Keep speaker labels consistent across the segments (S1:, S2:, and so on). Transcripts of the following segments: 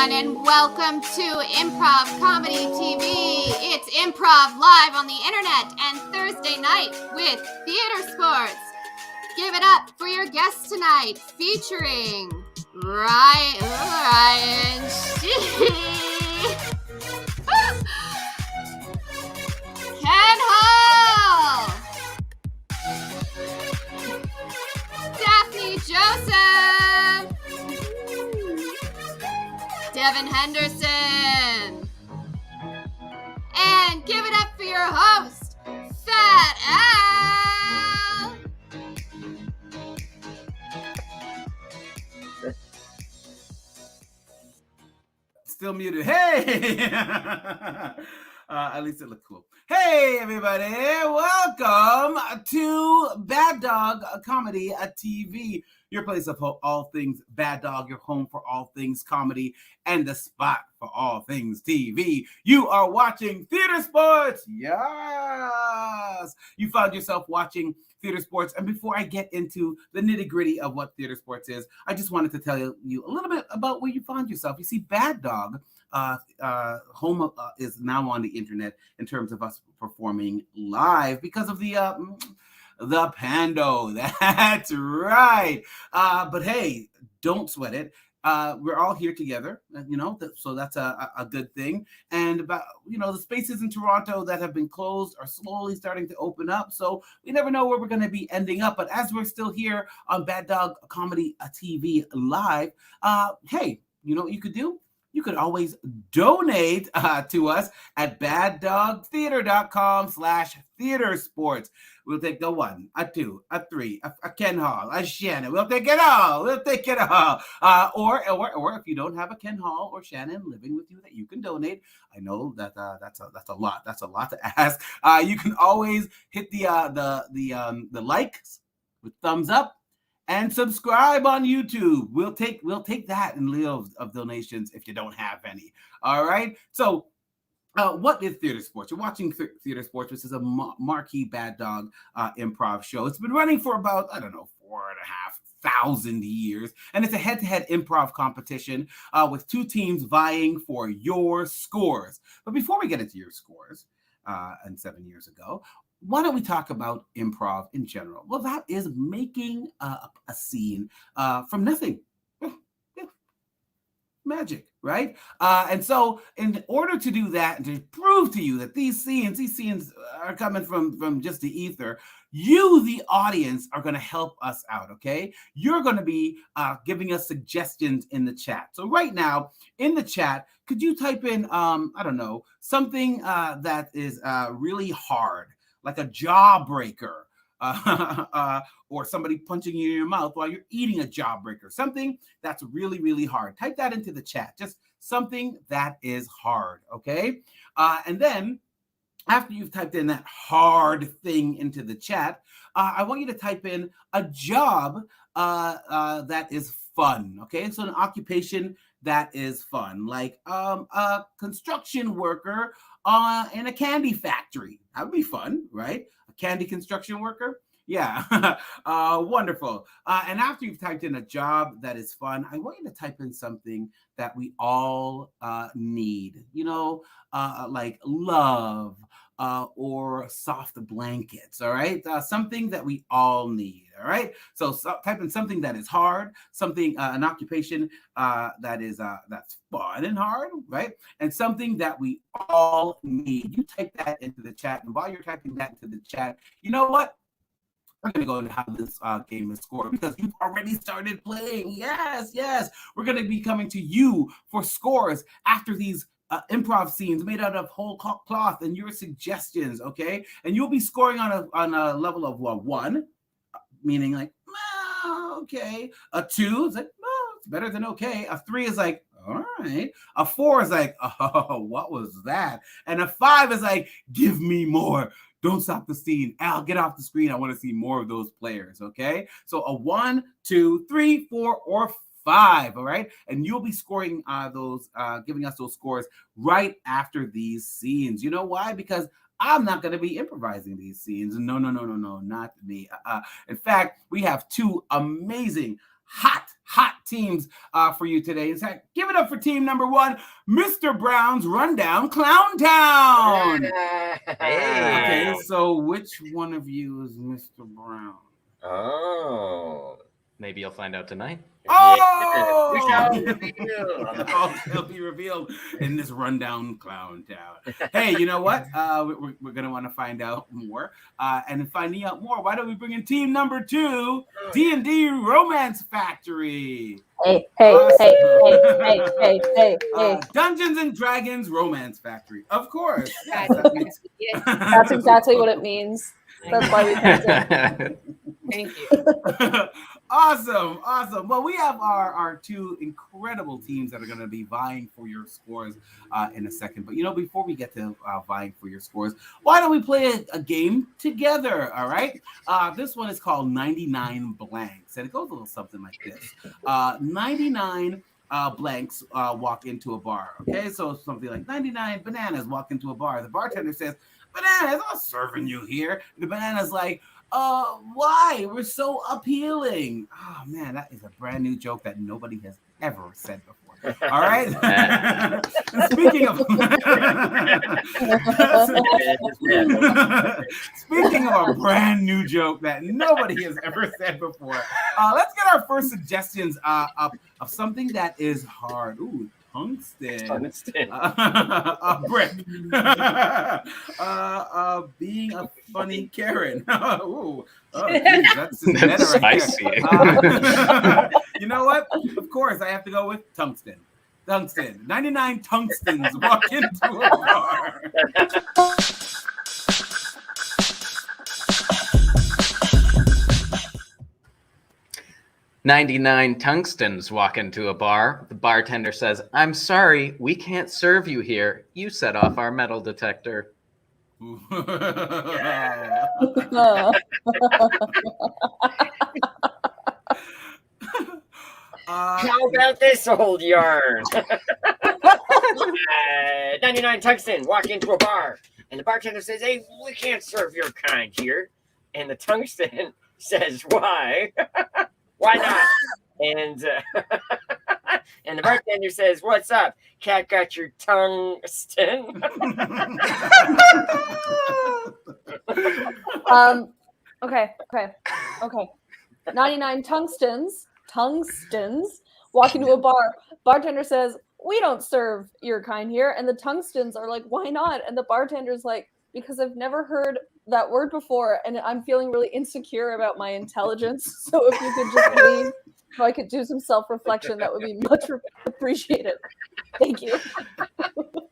S1: everyone, and welcome to Improv Comedy TV. It's improv live on the internet and Thursday night with Theatresports. Give it up for your guest tonight, featuring Ryan Sheedy, Ken Hall, Daphney Joseph, Devon Henderson, and give it up for your host, PHATT.
S2: Still muted. Hey! At least it looked cool. Hey, everybody. Welcome to Bad Dog Comedy TV, your place of all things Bad Dog, your home for all things comedy, and the spot for all things TV. You are watching Theatresports. Yes! You found yourself watching Theatresports. And before I get into the nitty-gritty of what Theatresports is, I just wanted to tell you a little bit about where you found yourself. You see, Bad Dog home is now on the internet in terms of us performing live because of the Pando. That's right. But hey, don't sweat it. We're all here together, so that's a good thing. And about, the spaces in Toronto that have been closed are slowly starting to open up. So we never know where we're going to be ending up. But as we're still here on Bad Dog Comedy TV Live, hey, you know what you could do? You could always donate to us at baddogtheater.com/theatresports. We'll take a 1, a 2, a 3, a Ken Hall, a Shannon. We'll take it all. Or if you don't have a Ken Hall or Shannon living with you that you can donate, I know that that's a lot. That's a lot to ask. You can always hit the likes with thumbs up. And subscribe on YouTube. We'll take that in lieu of donations if you don't have any. All right. So, what is Theatresports? You're watching Theatresports, which is a marquee Bad Dog improv show. It's been running for about 4,500 years, and it's a head-to-head improv competition with 2 teams vying for your scores. But before we get into your scores, and 7 years ago, why don't we talk about improv in general? Well, that is making a scene from nothing. Magic, right? And so in order to do that and to prove to you that these scenes are coming from just the ether, you, the audience, are going to help us out, okay? You're going to be giving us suggestions in the chat. So right now, in the chat, could you type in, something that is really hard, like a jawbreaker, or somebody punching you in your mouth while you're eating a jawbreaker, something that's really, really hard. Type that into the chat, just something that is hard, okay? And then after you've typed in that hard thing into the chat, I want you to type in a job that is fun, okay? So an occupation that is fun, like a construction worker in a candy factory. That would be fun, right? A candy construction worker. Yeah, wonderful. And after you've typed in a job that is fun, I want you to type in something that we all need, like love or soft blankets, all right? Something that we all need, all right? So type in something that is hard, something, an occupation that's fun and hard, right? And something that we all need. You type that into the chat, and while you're typing that into the chat, you know what? We're going to go and have this game is scored because you've already started playing. Yes. We're going to be coming to you for scores after these improv scenes made out of whole cloth and your suggestions, okay? And you'll be scoring on a level of 1, meaning like, okay. A 2 is like, it's better than okay. A 3 is like, all right. A 4 is like, oh, what was that? And a 5 is like, give me more. Don't stop the scene. Al, get off the screen. I want to see more of those players, okay? So a 1, 2, 3, 4, or 5, all right? And you'll be scoring giving us those scores right after these scenes. You know why? Because I'm not going to be improvising these scenes. No, not me. In fact, we have 2 amazing hot teams for you today. In fact, give it up for team number 1, Mr. Brown's Rundown Clown Town.
S3: Hey.
S2: Okay, so which one of you is Mr. Brown?
S3: Oh.
S4: Maybe you'll find out tonight.
S2: Oh!
S3: We shall reveal.
S2: All shall be revealed in this Rundown Clown Town. Hey, you know what? We're going to want to find out more. And finding out more, why don't we bring in team number 2, D&D Romance Factory.
S5: Hey.
S2: Dungeons and Dragons Romance Factory. Of course. Yes,
S5: That's exactly what it means. That's why we picked it.
S6: Thank you.
S2: Awesome. Well, we have our 2 incredible teams that are going to be vying for your scores in a second. But, before we get to vying for your scores, why don't we play a game together, all right? This one is called 99 Blanks, and it goes a little something like this. 99 blanks walk into a bar, okay? So something like 99 bananas walk into a bar. The bartender says, "Bananas, I'm not serving you here." The banana's like, why? We're so appealing. Oh man, that is a brand new joke that nobody has ever said before. All right. Speaking of a brand new joke that nobody has ever said before, let's get our first suggestions up of something that is hard. Ooh. Tungsten. A brick. Being a funny Karen. Ooh. Geez, that's meta right there. You know what? Of course, I have to go with tungsten. 99 tungstens walk into a bar.
S4: 99 tungstens walk into a bar. The bartender says, "I'm sorry, we can't serve you here. You set off our metal detector."
S3: How about this old yarn? 99 tungsten walk into a bar, and the bartender says, "Hey, we can't serve your kind here." And the tungsten says, "Why? Why not?" And and the bartender says, "What's up? Cat got your tungsten?"
S5: Okay. 99 tungstens walk into a bar. Bartender says, "We don't serve your kind here." And the tungstens are like, "Why not?" And the bartender's like, "Because I've never heard that word before, and I'm feeling really insecure about my intelligence. So if you could just leave, so I could do some self-reflection, that would be much appreciated. Thank you."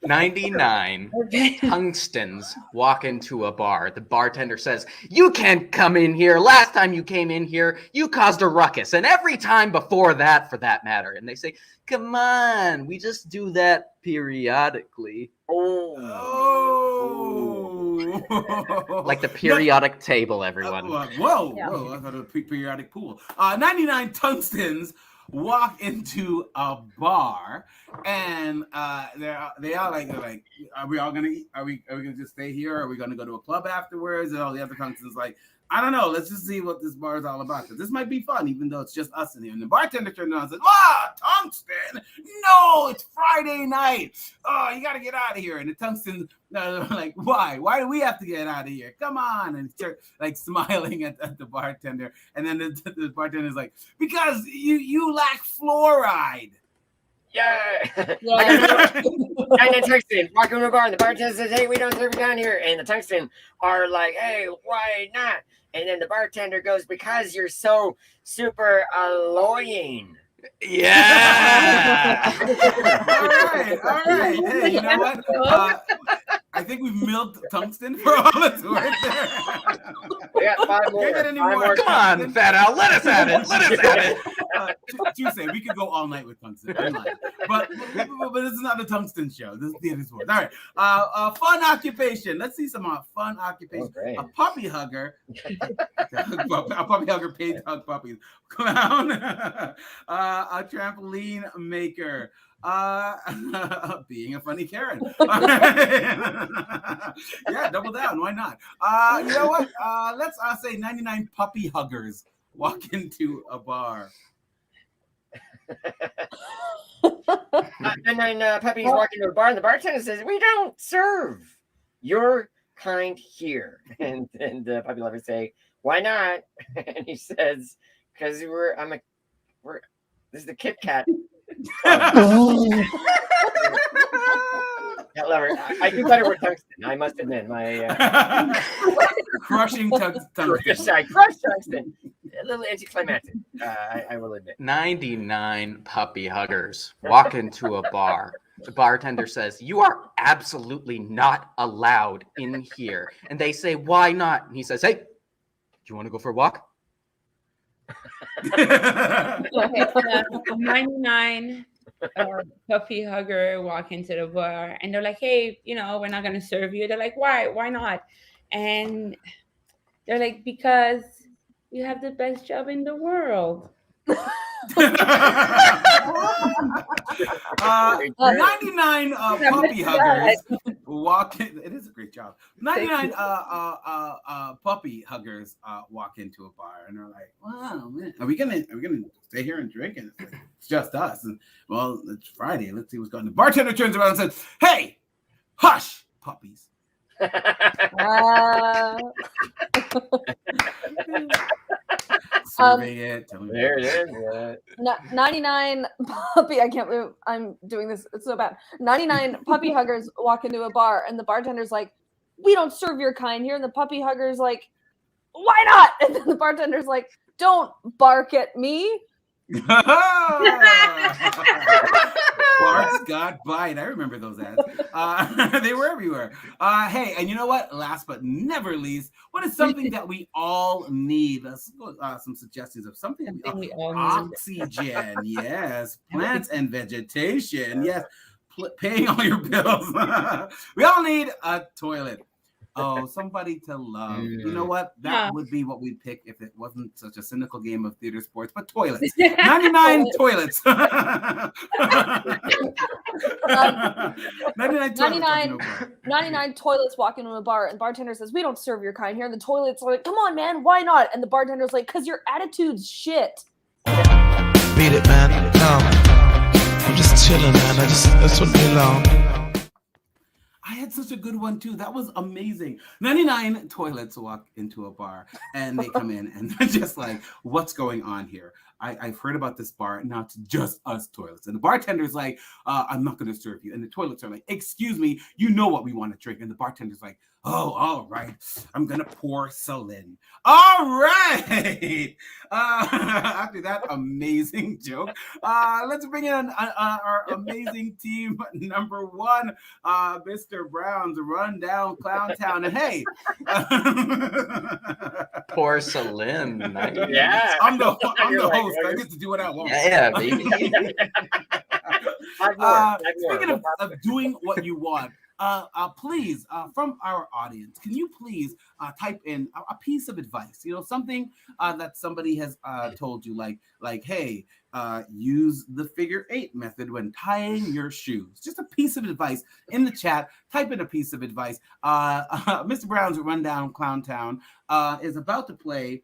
S4: 99 tungstens walk into a bar. The bartender says, "You can't come in here. Last time you came in here, you caused a ruckus. And every time before that, for that matter." And they say, "Come on, we just do that periodically." Like the periodic table, everyone.
S2: Whoa. I thought it was a periodic pool. 99 tungstens walk into a bar, and they are like, "Are we all gonna eat? Are we gonna just stay here? Are we gonna go to a club afterwards?" And all the other tungstens like, "I don't know. Let's just see what this bar is all about, because this might be fun, even though it's just us in here." And the bartender turned around and said, "Tungsten? No, it's Friday night. Oh, you got to get out of here." And the tungstens are like, "Why? Why do we have to get out of here? Come on." And start like smiling at the bartender. And then the bartender is like, "Because you lack fluoride."
S3: Yeah. 99 tungsten walk into a bar, and the bartender says, "Hey, we don't serve you down here." And the tungsten are like, "Hey, why not?" And then the bartender goes, "Because you're so super annoying."
S4: Yeah.
S2: All right. Hey, you know what? I think we've milked tungsten for all it's worth there.
S3: We got 5 more.
S2: Can't get any more.
S4: Come on, Fat Al, let us at it.
S2: Tuesday, we could go all night with tungsten. But this is not a tungsten show. This is Theatresports. All right. Fun occupation. Let's see some fun occupation.
S3: Okay.
S2: A puppy hugger. A puppy hugger paid to hug puppies. Clown. A trampoline maker. Being a funny Karen. Yeah, double down. Why not? You know what? Let's say 99 puppy huggers walk into a bar.
S3: And then Puppy's walking to a bar, and the bartender says, "We don't serve your kind here." And Puppy Lover say, "Why not?" And he says, "Because this is the Kit Kat." Cat Lover. I do better with tungsten. I must admit, my
S2: crushing tungsten.
S3: Crush tungsten. A little anticlimactic. I will admit.
S4: 99 puppy huggers walk into a bar. The bartender says, "You are absolutely not allowed in here." And they say, "Why not?" And he says, "Hey, do you want to go for a walk?"
S6: Okay, 99 puppy hugger walk into the bar, and they're like, "Hey, we're not going to serve you." They're like, "Why? Why not?" And they're like, "Because you have the best job in the world."
S2: 99 puppy huggers walk in. It is a great job. 99 puppy huggers walk into a bar, and they're like, "Wow, man, are we gonna stay here and drink?" And it's just us. And well, it's Friday. Let's see what's going on. The bartender turns around and says, "Hey, hush, puppies." Survey it. Tell me
S3: There it is.
S5: 99 puppy. I can't believe I'm doing this. It's so bad. 99 puppy huggers walk into a bar, and the bartender's like, "We don't serve your kind here." And the puppy hugger's like, "Why not?" And then the bartender's like, "Don't bark at me."
S2: Barks got bite. I remember those ads. They were everywhere. Hey, and you know what? Last but never least, what is something that we all need? Let's go, some suggestions of something we all need. Oxygen. Yes. Plants and vegetation. Yes. Paying all your bills. We all need a toilet. Oh, somebody to love. You know what? That would be what we'd pick if it wasn't such a cynical game of theater sports, but toilets. 99 toilets.
S5: 99 toilets walk into a bar, and the bartender says, "We don't serve your kind here." And the toilets are like, "Come on, man, why not?" And the bartender's like, "Because your attitude's shit."
S7: Beat it, man. I'm just chilling, man. That's what me alone.
S2: I had such a good one too. That was amazing. 99 toilets walk into a bar, and they come in and they're just like, "What's going on here? I've heard about this bar. Now it's just us toilets." And the bartender's like, "I'm not going to serve you." And the toilets are like, "Excuse me, you know what we want to drink." And the bartender's like, "Oh, all right. I'm going to pour porcelain." All right. After that amazing joke, let's bring in our amazing team number one, Mr. Brown's Rundown Clown Town. And hey,
S4: Porcelain. Nice.
S3: Yeah.
S2: I'm the host. I get to do what I want.
S4: Yeah, baby.
S2: Speaking of doing what you want, please, from our audience, can you please type in a piece of advice? Something that somebody has told you, like, "Hey, use the figure 8 method when tying your shoes." Just a piece of advice in the chat. Type in a piece of advice. Mr. Brown's Rundown Clown Town is about to play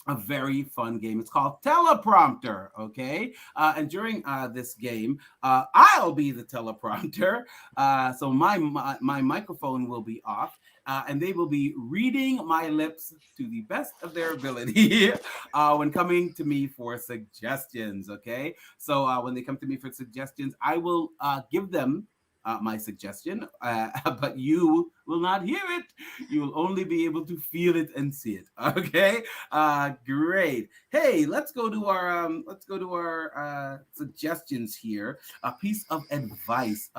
S2: a very fun game. It's called Teleprompter, okay? And during this game, I'll be the teleprompter. So my microphone will be off, and they will be reading my lips to the best of their ability when coming to me for suggestions, okay? So when they come to me for suggestions, I will give them my suggestion, but you will not hear it. You will only be able to feel it and see it. Okay, great. Hey, let's go to our suggestions here. A piece of advice.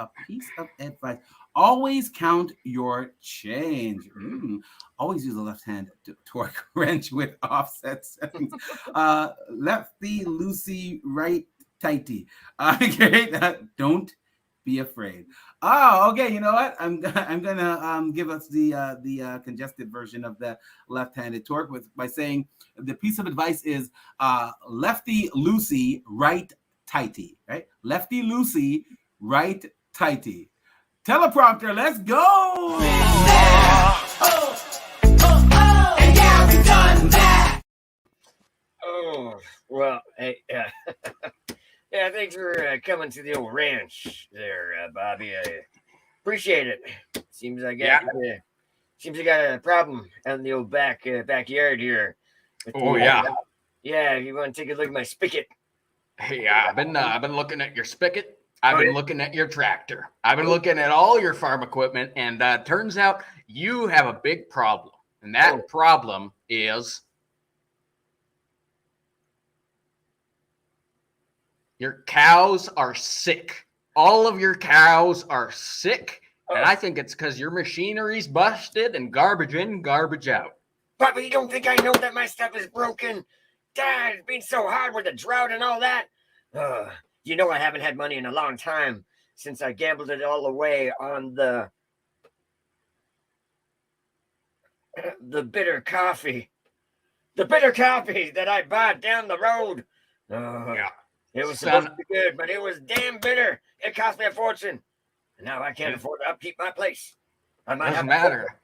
S2: Always count your change. Always use the left hand to torque wrench with offset settings. Lefty loosey, right tighty. Great. Don't be afraid. Oh, okay. You know what? I'm gonna give us the congested version of the left-handed torque by saying the piece of advice is lefty loosey, right tighty. Right? Lefty loosey, right tighty. Teleprompter. Let's go.
S3: Oh, well, hey, yeah. thanks for coming to the old ranch there, Bobby. I appreciate it. Seems I got a problem out in the old backyard here.
S4: Oh yeah.
S3: Yeah, if you want to take a look at my spigot.
S4: Hey, I've been looking at your spigot. I've been looking at your tractor. I've been looking at all your farm equipment, and turns out you have a big problem. And that problem is your cows are sick. All of your cows are sick. And I think it's because your machinery's busted and garbage in, garbage out.
S3: Papa, you don't think I know that my stuff is broken? Dad, it's been so hard with the drought and all that. You know I haven't had money in a long time since I gambled it all away on the bitter coffee. The bitter coffee that I bought down the road.
S4: Yeah.
S3: It was supposed to be good, but it was damn bitter. It cost me a fortune. And now I can't afford to upkeep my place.
S4: Doesn't matter.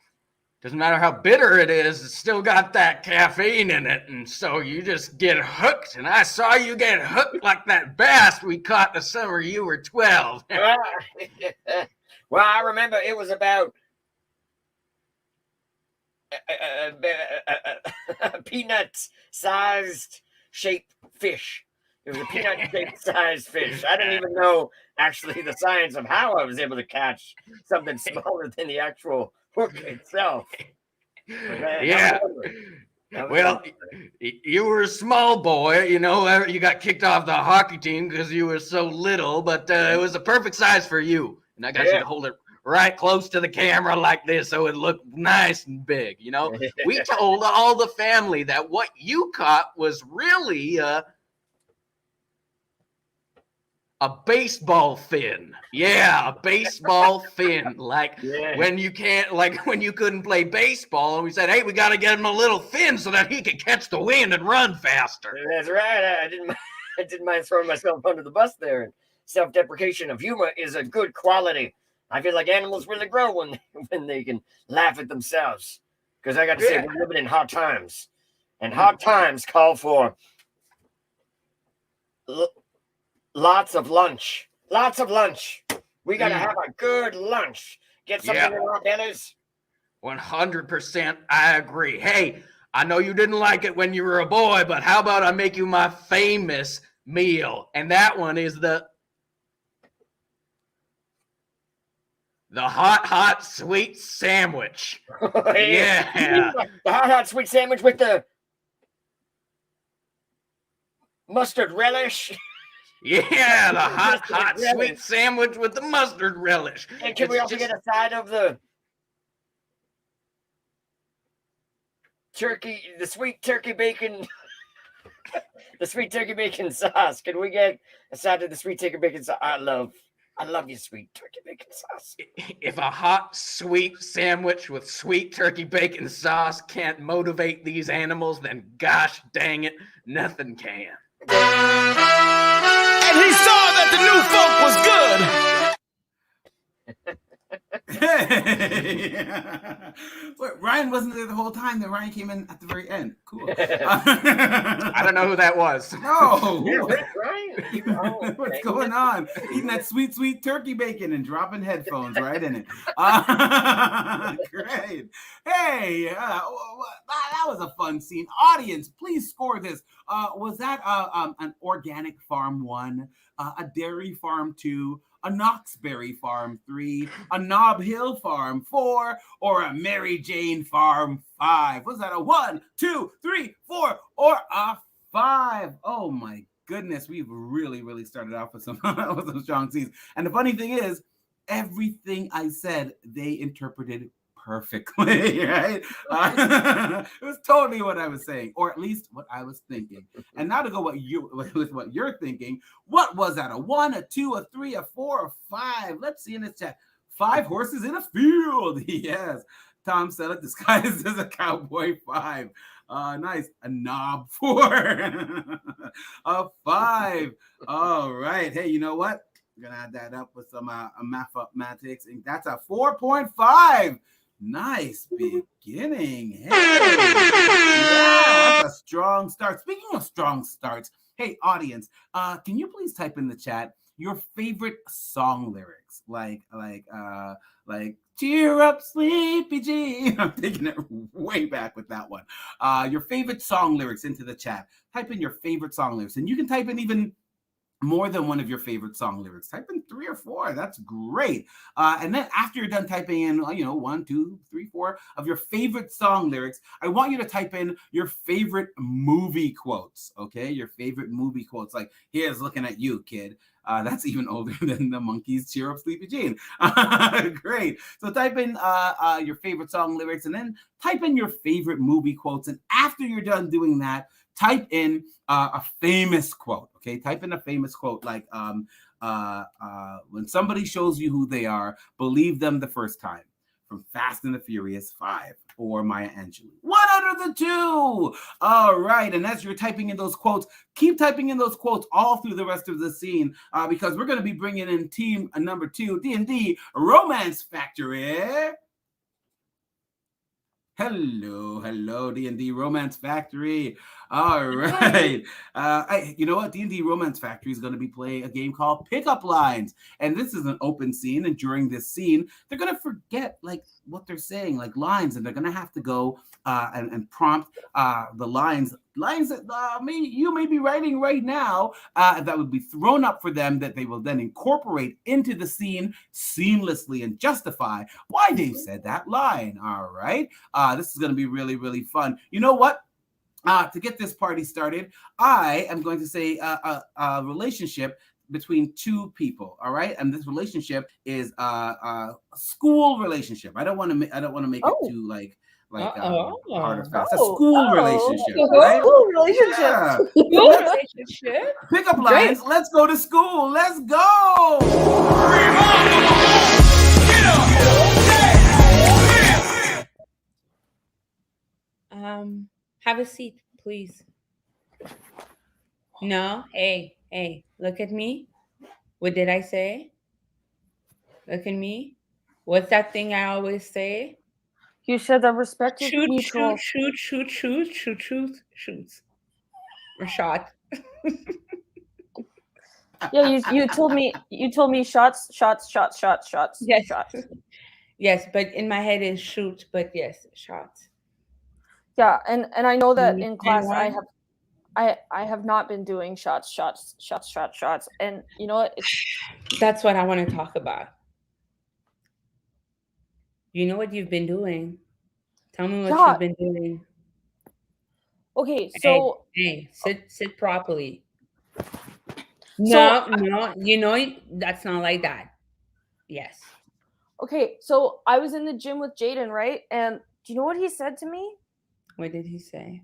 S4: Doesn't matter how bitter it is, it's still got that caffeine in it, and so you just get hooked. And I saw you get hooked like that bass we caught the summer you were 12.
S3: Well, I remember it was about a peanut-sized shaped fish. It was a peanut-shaped sized fish. I didn't even know actually the science of how I was able to catch something smaller than the actual hook itself.
S4: Yeah. Well, you were a small boy, you know. You got kicked off the hockey team because you were so little, but it was a perfect size for you. And I got you to hold it right close to the camera like this so it looked nice and big, you know. We told all the family that what you caught was really a baseball fin. Yeah, a baseball fin. Like when you couldn't play baseball, and we said, hey, we got to get him a little fin so that he can catch the wind and run faster.
S3: That's right. I didn't mind throwing myself under the bus there. Self-deprecation of humor is a good quality. I feel like animals really grow when they can laugh at themselves. Because I got to say, we're living in hard times. And hard times call for lots of lunch. Lots of lunch. We got to have a good lunch. Get something in our bellies.
S4: 100%. I agree. Hey, I know you didn't like it when you were a boy, but how about I make you my famous meal? And that one is the hot, sweet sandwich. Yeah.
S3: The hot, sweet sandwich with the mustard relish.
S4: Yeah, the hot, sweet sandwich with the mustard relish.
S3: And can we also get a side of the turkey, the sweet turkey bacon, the sweet turkey bacon sauce? Can we get a side of the sweet turkey bacon sauce? I love you, sweet turkey bacon sauce.
S4: If a hot, sweet sandwich with sweet turkey bacon sauce can't motivate these animals, then gosh dang it, nothing can.
S7: And he saw that the new folk was good.
S2: Wait, Ryan wasn't there the whole time. Then Ryan came in at the very end. Cool.
S4: I don't know who that was.
S2: No.
S3: Ryan.
S2: What's going on? Eating that sweet, sweet turkey bacon and dropping headphones right in it. Great. Hey, that was a fun scene. Audience, please score this. Was that an organic farm 1, a dairy farm 2, a Knoxberry farm 3, a Nob Hill farm 4, or a Mary Jane farm 5? Was that a 1, 2, 3, 4, or a 5? Oh my goodness, we've really started off with some with some strong scenes. And the funny thing is, everything I said, they interpreted perfectly, right? It was totally what I was saying, or at least what I was thinking. And now to go with what you're thinking, what was that? A 1, a 2, a 3, a 4, a 5? Let's see in this chat. 5 horses in a field. Yes. Tom Selleck disguised as a cowboy 5. Nice. A knob 4. A 5. All right. Hey, you know what? We're gonna add that up with some mathematics. And that's a 4.5. Nice beginning. Hey. Yeah, that's a strong strong start. Speaking of strong starts, hey, audience, can you please type in the chat your favorite song lyrics? Like cheer up, sleepy G. I'm taking it way back with that one. Your favorite song lyrics into the chat. Type in your favorite song lyrics. And you can type in even more than one of your favorite song lyrics. Type in 3 or 4. That's great. And then after you're done typing in, 1, 2, 3, 4 of your favorite song lyrics, I want you to type in your favorite movie quotes. Okay, your favorite movie quotes. Like, here's looking at you, kid. That's even older than the Monkees' Cheer Up Sleepy Jean. Great. So type in your favorite song lyrics and then type in your favorite movie quotes. And after you're done doing that, type in a famous quote. Okay, type in a famous quote like when somebody shows you who they are, believe them the first time, from Fast and the Furious 5 or Maya Angelou. One out of the two. All right, and as you're typing in those quotes, keep typing in those quotes all through the rest of the scene because we're going to be bringing in team number 2, D&D Romance Factory. Hello, D&D Romance Factory. All right. You know what? D&D Romance Factory is going to be playing a game called Pickup Lines. And this is an open scene. And during this scene, they're going to forget like what they're saying, like lines. And they're going to have to go and prompt the lines that you may be writing right now that would be thrown up for them that they will then incorporate into the scene seamlessly and justify why they've said that line. All right. This is going to be really, really fun. You know what? To get this party started, I am going to say a relationship between 2 people. All right, and this relationship is a school relationship. I don't want to make it too like hard or fast. A school relationship, right?
S5: School relationship.
S2: Yeah.
S6: School relationship.
S2: Pickup lines. Let's go to school. Let's go.
S6: Have a seat, please. No, hey, look at me. What did I say? Look at me. What's that thing I always say?
S5: You said that respect is
S6: Shoot,
S5: mutual.
S6: shoot. Or shot.
S5: Yeah, you told me shots.
S6: Yes.
S5: Shots.
S6: Yes, but in my head is shoot, but yes, shots.
S5: Yeah, and I know that in class I have not been doing shots. And you know what?
S6: That's what I want to talk about. You know what you've been doing? Tell me what you've been doing.
S5: Okay, so
S6: hey, sit properly. No, you know that's not like that. Yes.
S5: Okay, so I was in the gym with Jaden, right? And do you know what he said to me?
S6: What did he say?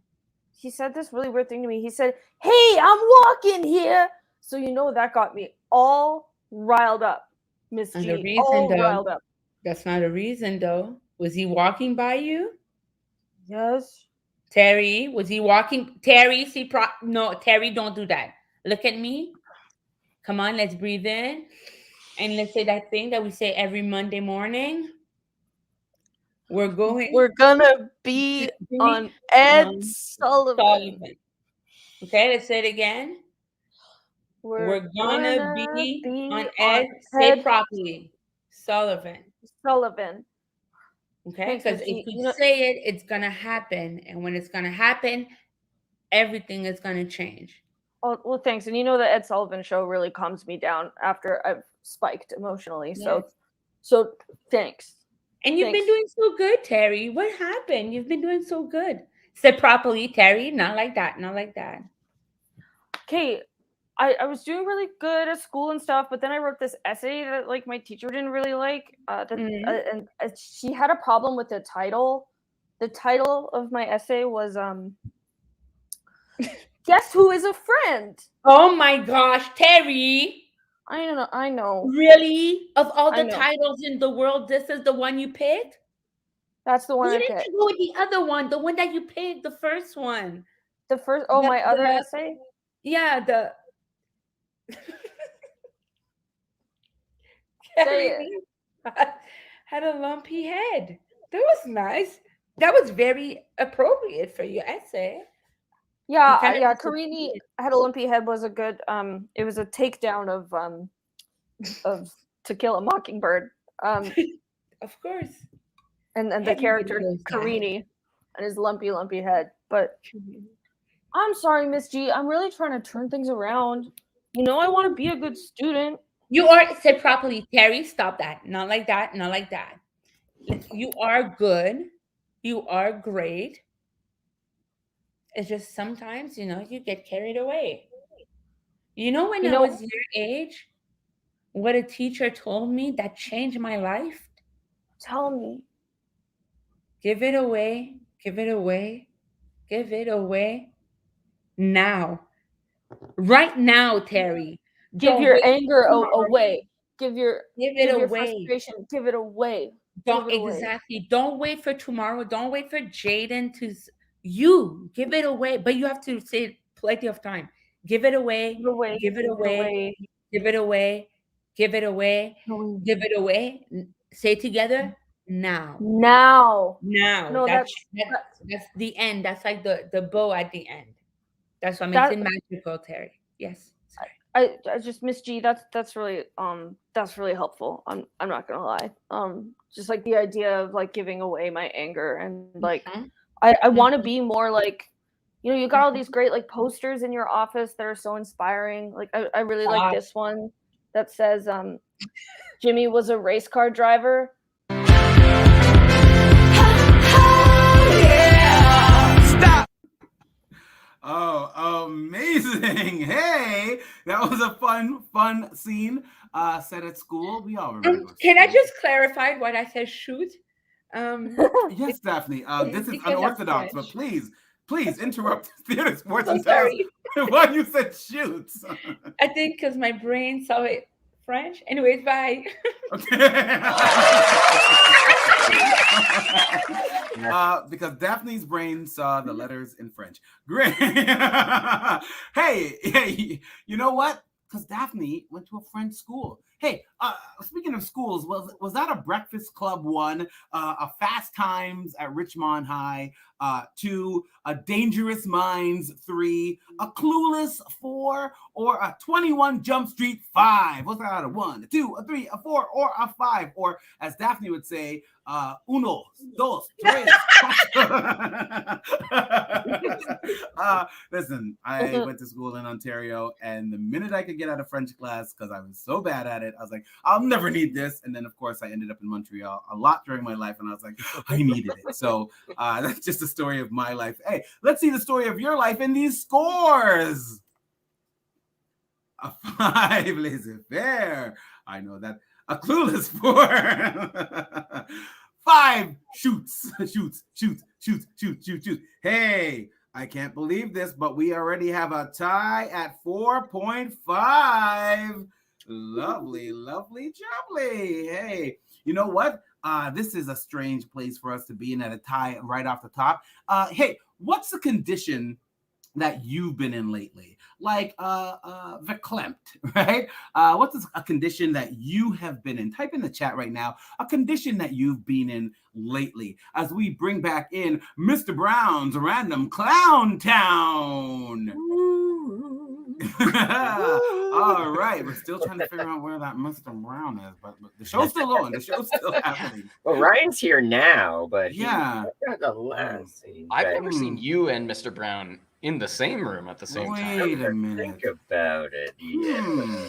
S5: He said this really weird thing to me. He said, "Hey, I'm walking here." So you know that got me all riled up, Miss G. Riled up.
S6: That's not a reason, though. Was he walking by you?
S5: Yes.
S6: Terry, was he walking? Terry, no, Terry, don't do that. Look at me. Come on, let's breathe in. And let's say that thing that we say every Monday morning. We're
S5: gonna be on Ed Sullivan.
S6: Okay, let's say it again. We're gonna be on Ed. Say it properly. Sullivan. Okay, because if you say it, it's gonna happen, and when it's gonna happen, everything is gonna change.
S5: Oh well, thanks. And you know the Ed Sullivan Show really calms me down after I've spiked emotionally.
S6: Yes.
S5: So thanks.
S6: And you've been doing so good, Terry. What happened? You've been doing so good. Say properly, Terry. Not like that. Not like that.
S5: Okay, I was doing really good at school and stuff, but then I wrote this essay that like my teacher didn't really like. And she had a problem with the title. The title of my essay was "Guess Who Is a Friend?"
S6: Oh my gosh, Terry!
S5: I know.
S6: Really? Of all the titles in the world, this is the one you picked?
S5: That's the one I picked.
S6: Why didn't you go with the other one? The one that you picked, the first one.
S5: The first? Oh, my other essay?
S6: Yeah, the.
S5: Terry
S6: had a lumpy head. That was nice. That was very appropriate for your essay.
S5: Yeah,
S6: kind of
S5: yeah.
S6: disappointed.
S5: Karini had a lumpy head was a good. It was a takedown of To Kill a Mockingbird.
S6: Of course.
S5: And the
S6: Everybody
S5: character
S6: knows that.
S5: Karini and his lumpy head. But I'm sorry, Miss G. I'm really trying to turn things around. You know, I want to be a good student.
S6: You are said properly, Terry. Stop that. Not like that. Not like that. You are good. You are great. It's just sometimes, you get carried away. When I was your age, what a teacher told me that changed my life?
S5: Tell me.
S6: Give it away. Give it away. Give it away. Now. Right now, Terry.
S5: Give your anger away. Give your
S6: away.
S5: Frustration. Give it away.
S6: Don't exactly. Don't wait for tomorrow. Don't wait for Jaden to you give it away. But you have to say plenty of time. Give it away. Give it away. Give it away. Give it away. Give it away. Say it together. Now.
S5: No,
S6: that's the end. That's like the bow at the end. That's what makes it magical, Terry. Yes.
S5: I just Miss G. That's really helpful. I'm not gonna lie. Just like the idea of like giving away my anger and like I want to be more like, you got all these great like posters in your office that are so inspiring. Like I really like this one that says Jimmy was a race car driver.
S2: Stop. Oh, amazing. Hey, that was a fun scene set at school. We all remember.
S6: Can I just clarify what I said? Shoot.
S2: Yes, Daphney. This is unorthodox, but please interrupt Theatresports
S6: and tell us
S2: why you said shoots.
S6: I think because my brain saw it French. Anyways, bye.
S2: Okay. Because Daphne's brain saw the letters in French. Great. Hey, you know what? Because Daphney went to a French school. Hey, speaking of schools, was that a Breakfast Club 1, a Fast Times at Richmond High, 2, a Dangerous Minds 3, a Clueless 4, or a 21 Jump Street 5? What's that out of 1, a 2, a 3, a 4, or a 5? Or as Daphney would say, uno, dos, tres. Listen, I went to school in Ontario, and the minute I could get out of French class, because I was so bad at it, I was like, I'll never need this. And then, of course, I ended up in Montreal a lot during my life, and I was like, I needed it. So that's just the story of my life. Hey, let's see the story of your life in these scores. A 5, laissez-faire. I know that. A Clueless 4. 5, shoots. Hey, I can't believe this, but we already have a tie at 4.5. Lovely, jubbly. Hey, you know what? This is a strange place for us to be in at a tie right off the top. Hey, what's the condition that you've been in lately? Like verklempt, right? What's a condition that you have been in? Type in the chat right now, a condition that you've been in lately, as we bring back in Mr. Brown's Random Clown Town. All right, we're still trying to figure out where that Mr. Brown is, but the show's still on. The show's still happening.
S3: Well, Ryan's here now, but
S2: yeah,
S3: the last scene.
S4: I've never seen you and Mr. Brown in the same room at the same time.
S2: Wait a minute.
S3: Think about it. Yeah.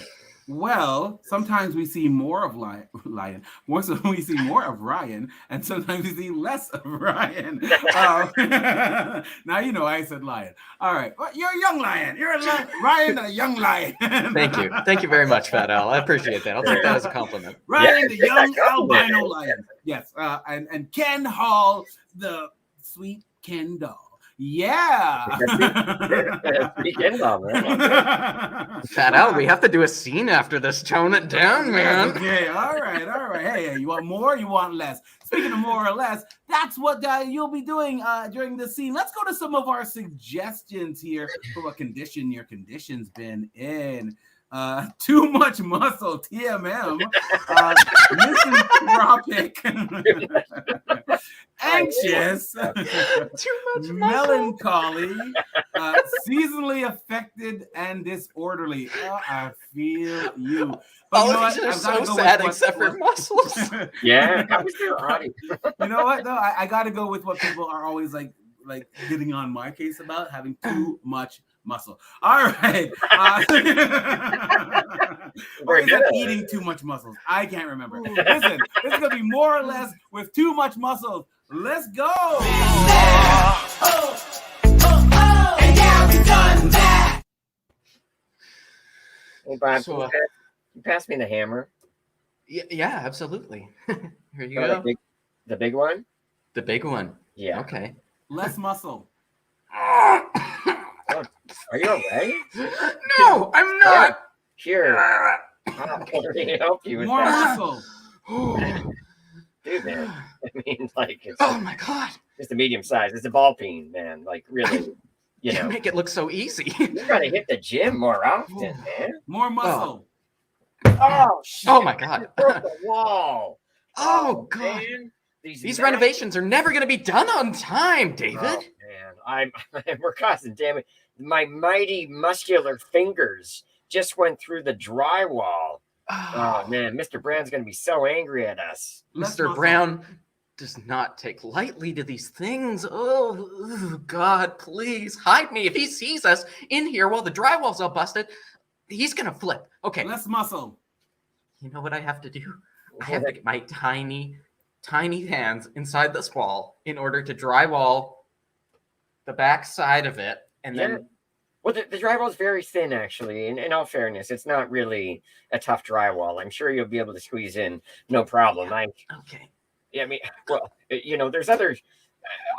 S2: Well, sometimes we see more of Lion. More so we see more of Ryan, and sometimes we see less of Ryan. Now you know I said lion. All right, well, you're a young lion. You're a Ryan, a young lion.
S4: Thank you very much, Fat Al. I appreciate that. I'll take that as a compliment.
S2: Ryan, the young albino lion. Yes, and Ken Hall, the sweet Ken doll. Yeah.
S4: Fat Al, we have to do a scene after this. Tone it down, man.
S2: Okay, all right. Hey, you want more? You want less? Speaking of more or less, that's what you'll be doing during this scene. Let's go to some of our suggestions here for what condition your condition's been in. Too much muscle, TMM. Misanthropic. Anxious.
S4: Too much
S2: melancholy. Seasonally affected and disorderly. Oh, I feel you. But
S4: All
S2: you know
S4: of these
S2: what?
S4: are
S2: I've gotta
S4: so
S2: go
S4: sad
S2: with
S4: except for muscles.
S3: Yeah, how was your audio?
S2: You know what? No, I got to go with what people are always like getting on my case about, having too much muscle. All right. Or is it eating too much muscles? I can't remember. Listen, this is gonna be more or less with too much muscles. Let's go.
S3: Hey, Bob,
S4: So,
S3: you pass me the hammer.
S4: Yeah, absolutely. Here you
S3: Oh,
S4: go.
S3: The big one?
S4: The big one.
S3: Yeah.
S4: Okay.
S2: Less muscle.
S3: Oh, are you all right?
S4: No, I'm not.
S3: Here. I'll help you with
S2: More
S3: that.
S2: muscle.
S3: Dude, man. I mean, like, it's
S4: Oh my God.
S3: just a medium size. It's a ball peen, man. Like, really, you
S4: You
S3: know.
S4: make it look so easy.
S3: You gotta hit the gym more often, man.
S2: More muscle.
S3: Oh, shit.
S4: Oh my God.
S3: You broke the wall.
S4: Oh God.
S3: Man.
S4: These renovations are never going to be done on time, David.
S3: Oh, man. We're causing damage. My mighty muscular fingers just went through the drywall. Oh man, Mr. Brown's gonna be so angry at us.
S4: Mr. Brown does not take lightly to these things. Oh, God, please hide me. If he sees us in here while the drywall's all busted, he's gonna flip. Okay.
S2: Less muscle.
S4: You know what I have to do? I have to get my tiny hands inside this wall in order to drywall the back side of it, and then.
S3: Well, the drywall is very thin, actually. In all fairness, it's not really a tough drywall. I'm sure you'll be able to squeeze in, no problem.
S4: Okay.
S3: Yeah, I mean, well, you know, there's others.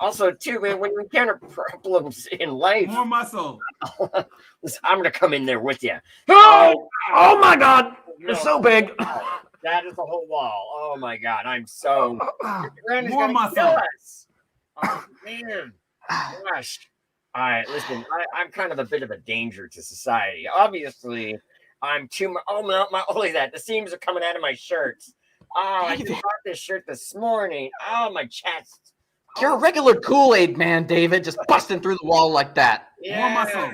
S3: Also, too, man, when you encounter problems in life,
S2: More muscle.
S3: I'm gonna come in there with you.
S8: Oh my God! It's so big.
S3: That is the whole wall. Oh my God, I'm so.
S2: More muscle.
S3: Kill us. Oh man, gosh. All right, listen. I'm kind of a bit of a danger to society. Obviously, I'm too much. Oh no, only that. The seams are coming out of my shirts. Oh, I just bought this shirt this morning. Oh, my chest.
S4: You're a regular Kool-Aid man, David, just busting through the wall like that.
S2: More muscle.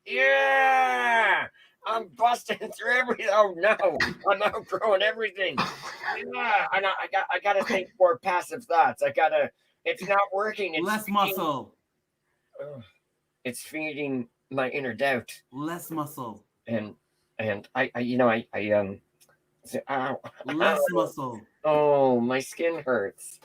S3: Yeah. I'm busting through everything. Oh no, I'm outgrowing everything. Yeah, I gotta think more passive thoughts. It's not working. It's
S2: Less muscle.
S3: It's feeding my inner doubt.
S2: Less muscle.
S3: And ow.
S2: Less muscle.
S3: Oh, my skin hurts.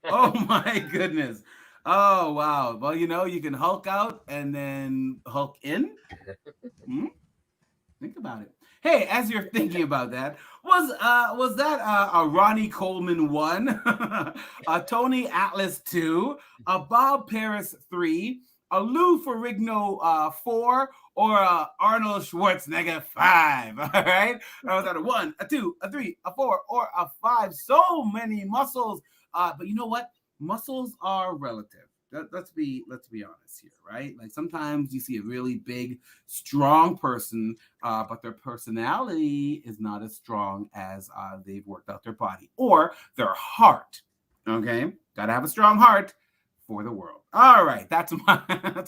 S2: Oh my goodness. Oh wow. Well, you know, you can Hulk out and then Hulk in. Think about it. Hey, as you're thinking about that, was that a Ronnie Coleman 1, a Tony Atlas 2, a Bob Paris 3, a Lou Ferrigno 4, or a Arnold Schwarzenegger 5? All right, I was at a 1, a 2, a 3, a 4, or a 5. So many muscles. But you know what? Muscles are relative. Let's be honest here, right? Like sometimes you see a really big, strong person, but their personality is not as strong as they've worked out their body or their heart. Okay, gotta have a strong heart for the world. All right, that's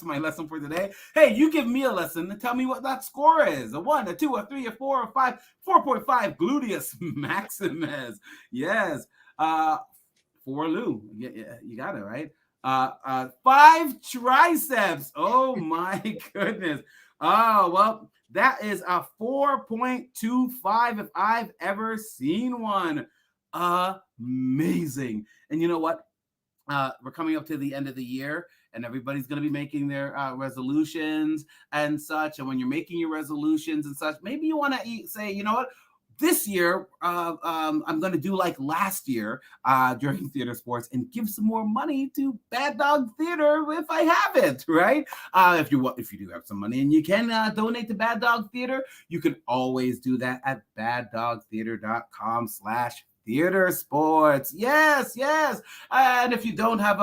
S2: my lesson for today. Hey, you give me a lesson and tell me what that score is. A 1, a 2, a 3, a 4, a 5, 4.5 gluteus maximus. Yes. 4 Lou. Yeah, you got it right. 5 triceps. Oh my goodness. Oh, well, that is a 4.25 if I've ever seen one. Amazing. And you know what? We're coming up to the end of the year and everybody's going to be making their resolutions and such. And when you're making your resolutions and such, maybe you want to say, you know what? This year, I'm going to do like last year during Theatresports and give some more money to Bad Dog Theater if I have it, right? If you do have some money and you can donate to Bad Dog Theater, you can always do that at baddogtheater.com/Theatresports. Yes. And if you don't have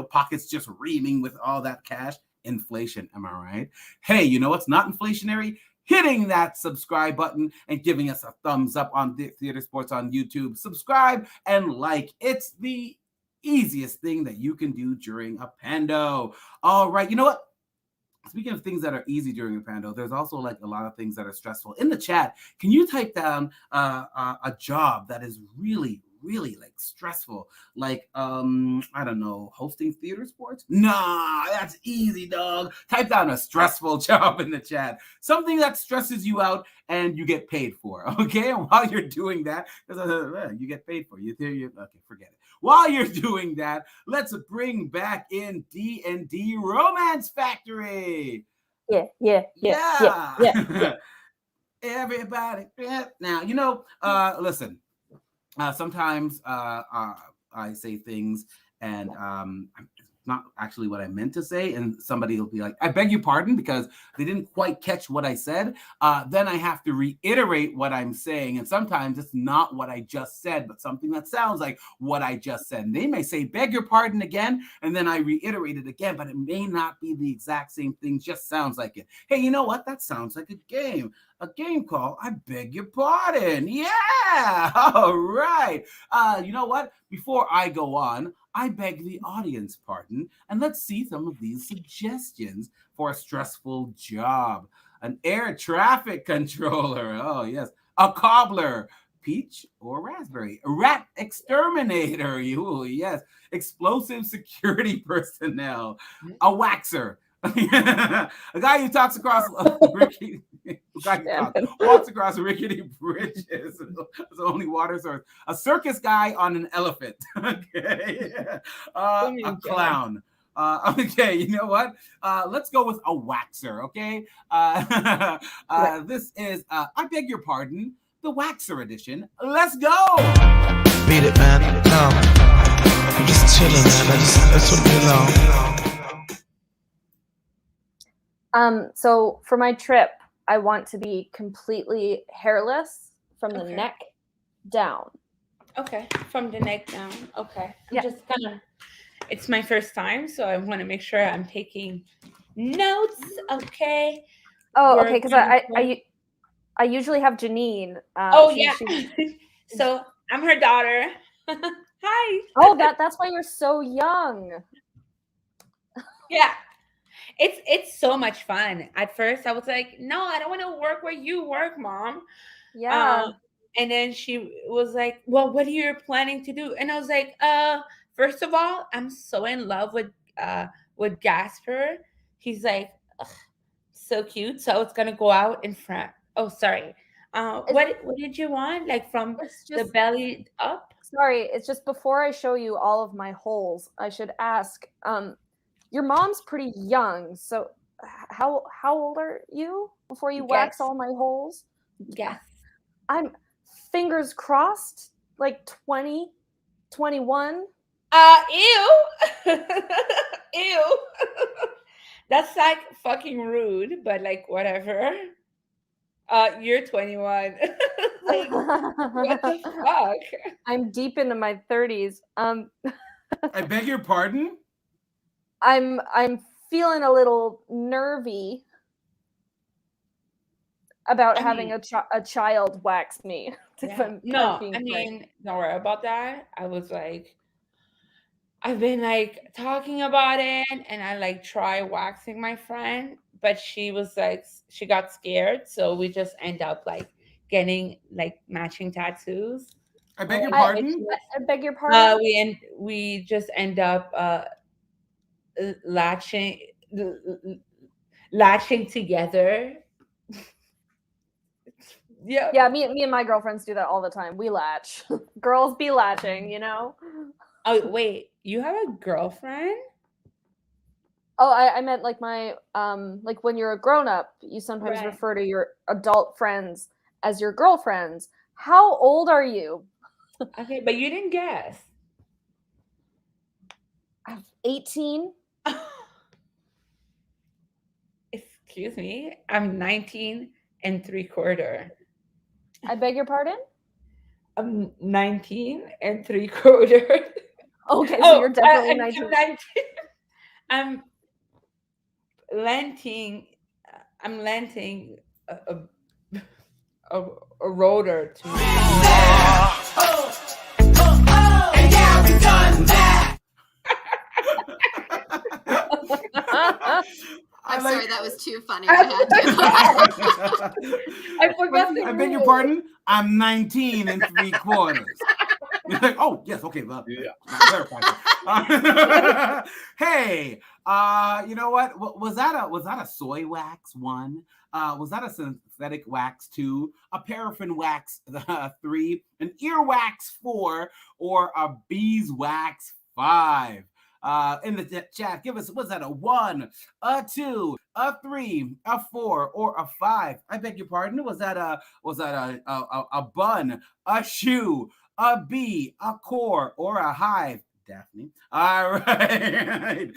S2: pockets just reaming with all that cash, inflation, am I right? Hey, you know what's not inflationary? hitting that subscribe button and giving us a thumbs up on Theater Sports on YouTube. Subscribe and like. It's the easiest thing that you can do during a Pando. All right, you know what? Speaking of things that are easy during a Pando, there's also like a lot of things that are stressful. In the chat, can you type down a job that is really like stressful? Like, I don't know, hosting theater sports? Nah, that's easy, dog. Type down a stressful job in the chat. Something that stresses you out and you get paid for, okay? And while you're doing that, you get paid for it. Okay, forget it. While you're doing that, let's bring back in D&D Romance Factory.
S5: Yeah.
S2: Everybody. Now, you know, listen, sometimes I say things and it's not actually what I meant to say, and somebody will be like, I beg your pardon, because they didn't quite catch what I said. Then I have to reiterate what I'm saying, and sometimes it's not what I just said, but something that sounds like what I just said. And they may say, beg your pardon again, and then I reiterate it again, but it may not be the exact same thing, just sounds like it. Hey, you know what? That sounds like a game. A game called I Beg Your Pardon. Yeah. All right. You know what? Before I go on, I beg the audience pardon, and let's see some of these suggestions for a stressful job. An air traffic controller. Oh, yes. A cobbler. Peach or raspberry. A rat exterminator. Ooh, yes. Explosive security personnel. A waxer. A guy who talks across walks across rickety bridges. It's the only water source. A circus guy on an elephant. Okay. A clown. Okay, you know what? Let's go with a waxer. Okay. This is I beg your pardon, the waxer edition. Let's go.
S7: Beat it, man. I'm just chilling, man. I just want to be alone.
S5: So for my trip, I want to be completely hairless from the neck down.
S6: Okay, from the neck down. Okay. I'm just gonna, it's my first time, so I want to make sure I'm taking notes. Okay.
S5: Oh, okay, because I usually have Janine.
S6: So I'm her daughter. Hi.
S5: Oh, that's why you're so young.
S6: Yeah. It's so much fun. At first, I was like, no, I don't want to work where you work, Mom.
S5: Yeah.
S6: And then she was like, well, what are you planning to do? And I was like, first of all, I'm so in love with Gasper. He's like, so cute. So it's gonna go out in front. Oh, sorry. What did you want? Like from the belly up?
S5: Sorry, it's just before I show you all of my holes, I should ask. Your mom's pretty young, so how old are you before you wax all my holes?
S6: Yes.
S5: I'm fingers crossed, like 20, 21.
S6: Ew. Ew. That's like fucking rude, but like whatever. You're 21. Like, what the fuck?
S5: I'm deep into my 30s.
S2: I beg your pardon?
S5: I'm feeling a little nervy about having a child wax me.
S6: Don't worry about that. I was like, I've been like talking about it, and I like try waxing my friend, but she was like, she got scared, so we just end up like getting like matching tattoos.
S2: I beg your pardon?
S5: I beg your pardon?
S6: We just end up latching together.
S5: Yeah, me and my girlfriends do that all the time. We latch. Girls be latching, you know?
S6: Oh, wait, you have a girlfriend?
S5: Oh, I meant like my like when you're a grown-up, you sometimes refer to your adult friends as your girlfriends. How old are you?
S6: Okay, but you didn't guess.
S5: I'm 18.
S6: Excuse me, I'm 19 3/4.
S5: I beg your pardon?
S6: I'm 19 3/4.
S5: Okay, so you're definitely 19.
S6: I'm lenting a rotor to me.
S1: I'm sorry, that was too funny. I had to.
S6: I forgot the
S2: I beg your
S6: rule.
S2: pardon? I'm 19 3/4. You're like, oh yes, okay, well,
S4: Yeah.
S2: Hey, you know what? Was that a soy wax 1? Was that a synthetic wax 2, a paraffin wax 3, an earwax 4, or a beeswax 5? In the chat, give us, was that a 1, a 2, a 3, a 4, or a 5? I beg your pardon. Was that a bun, a shoe, a bee, a core, or a hive? Daphney. All right.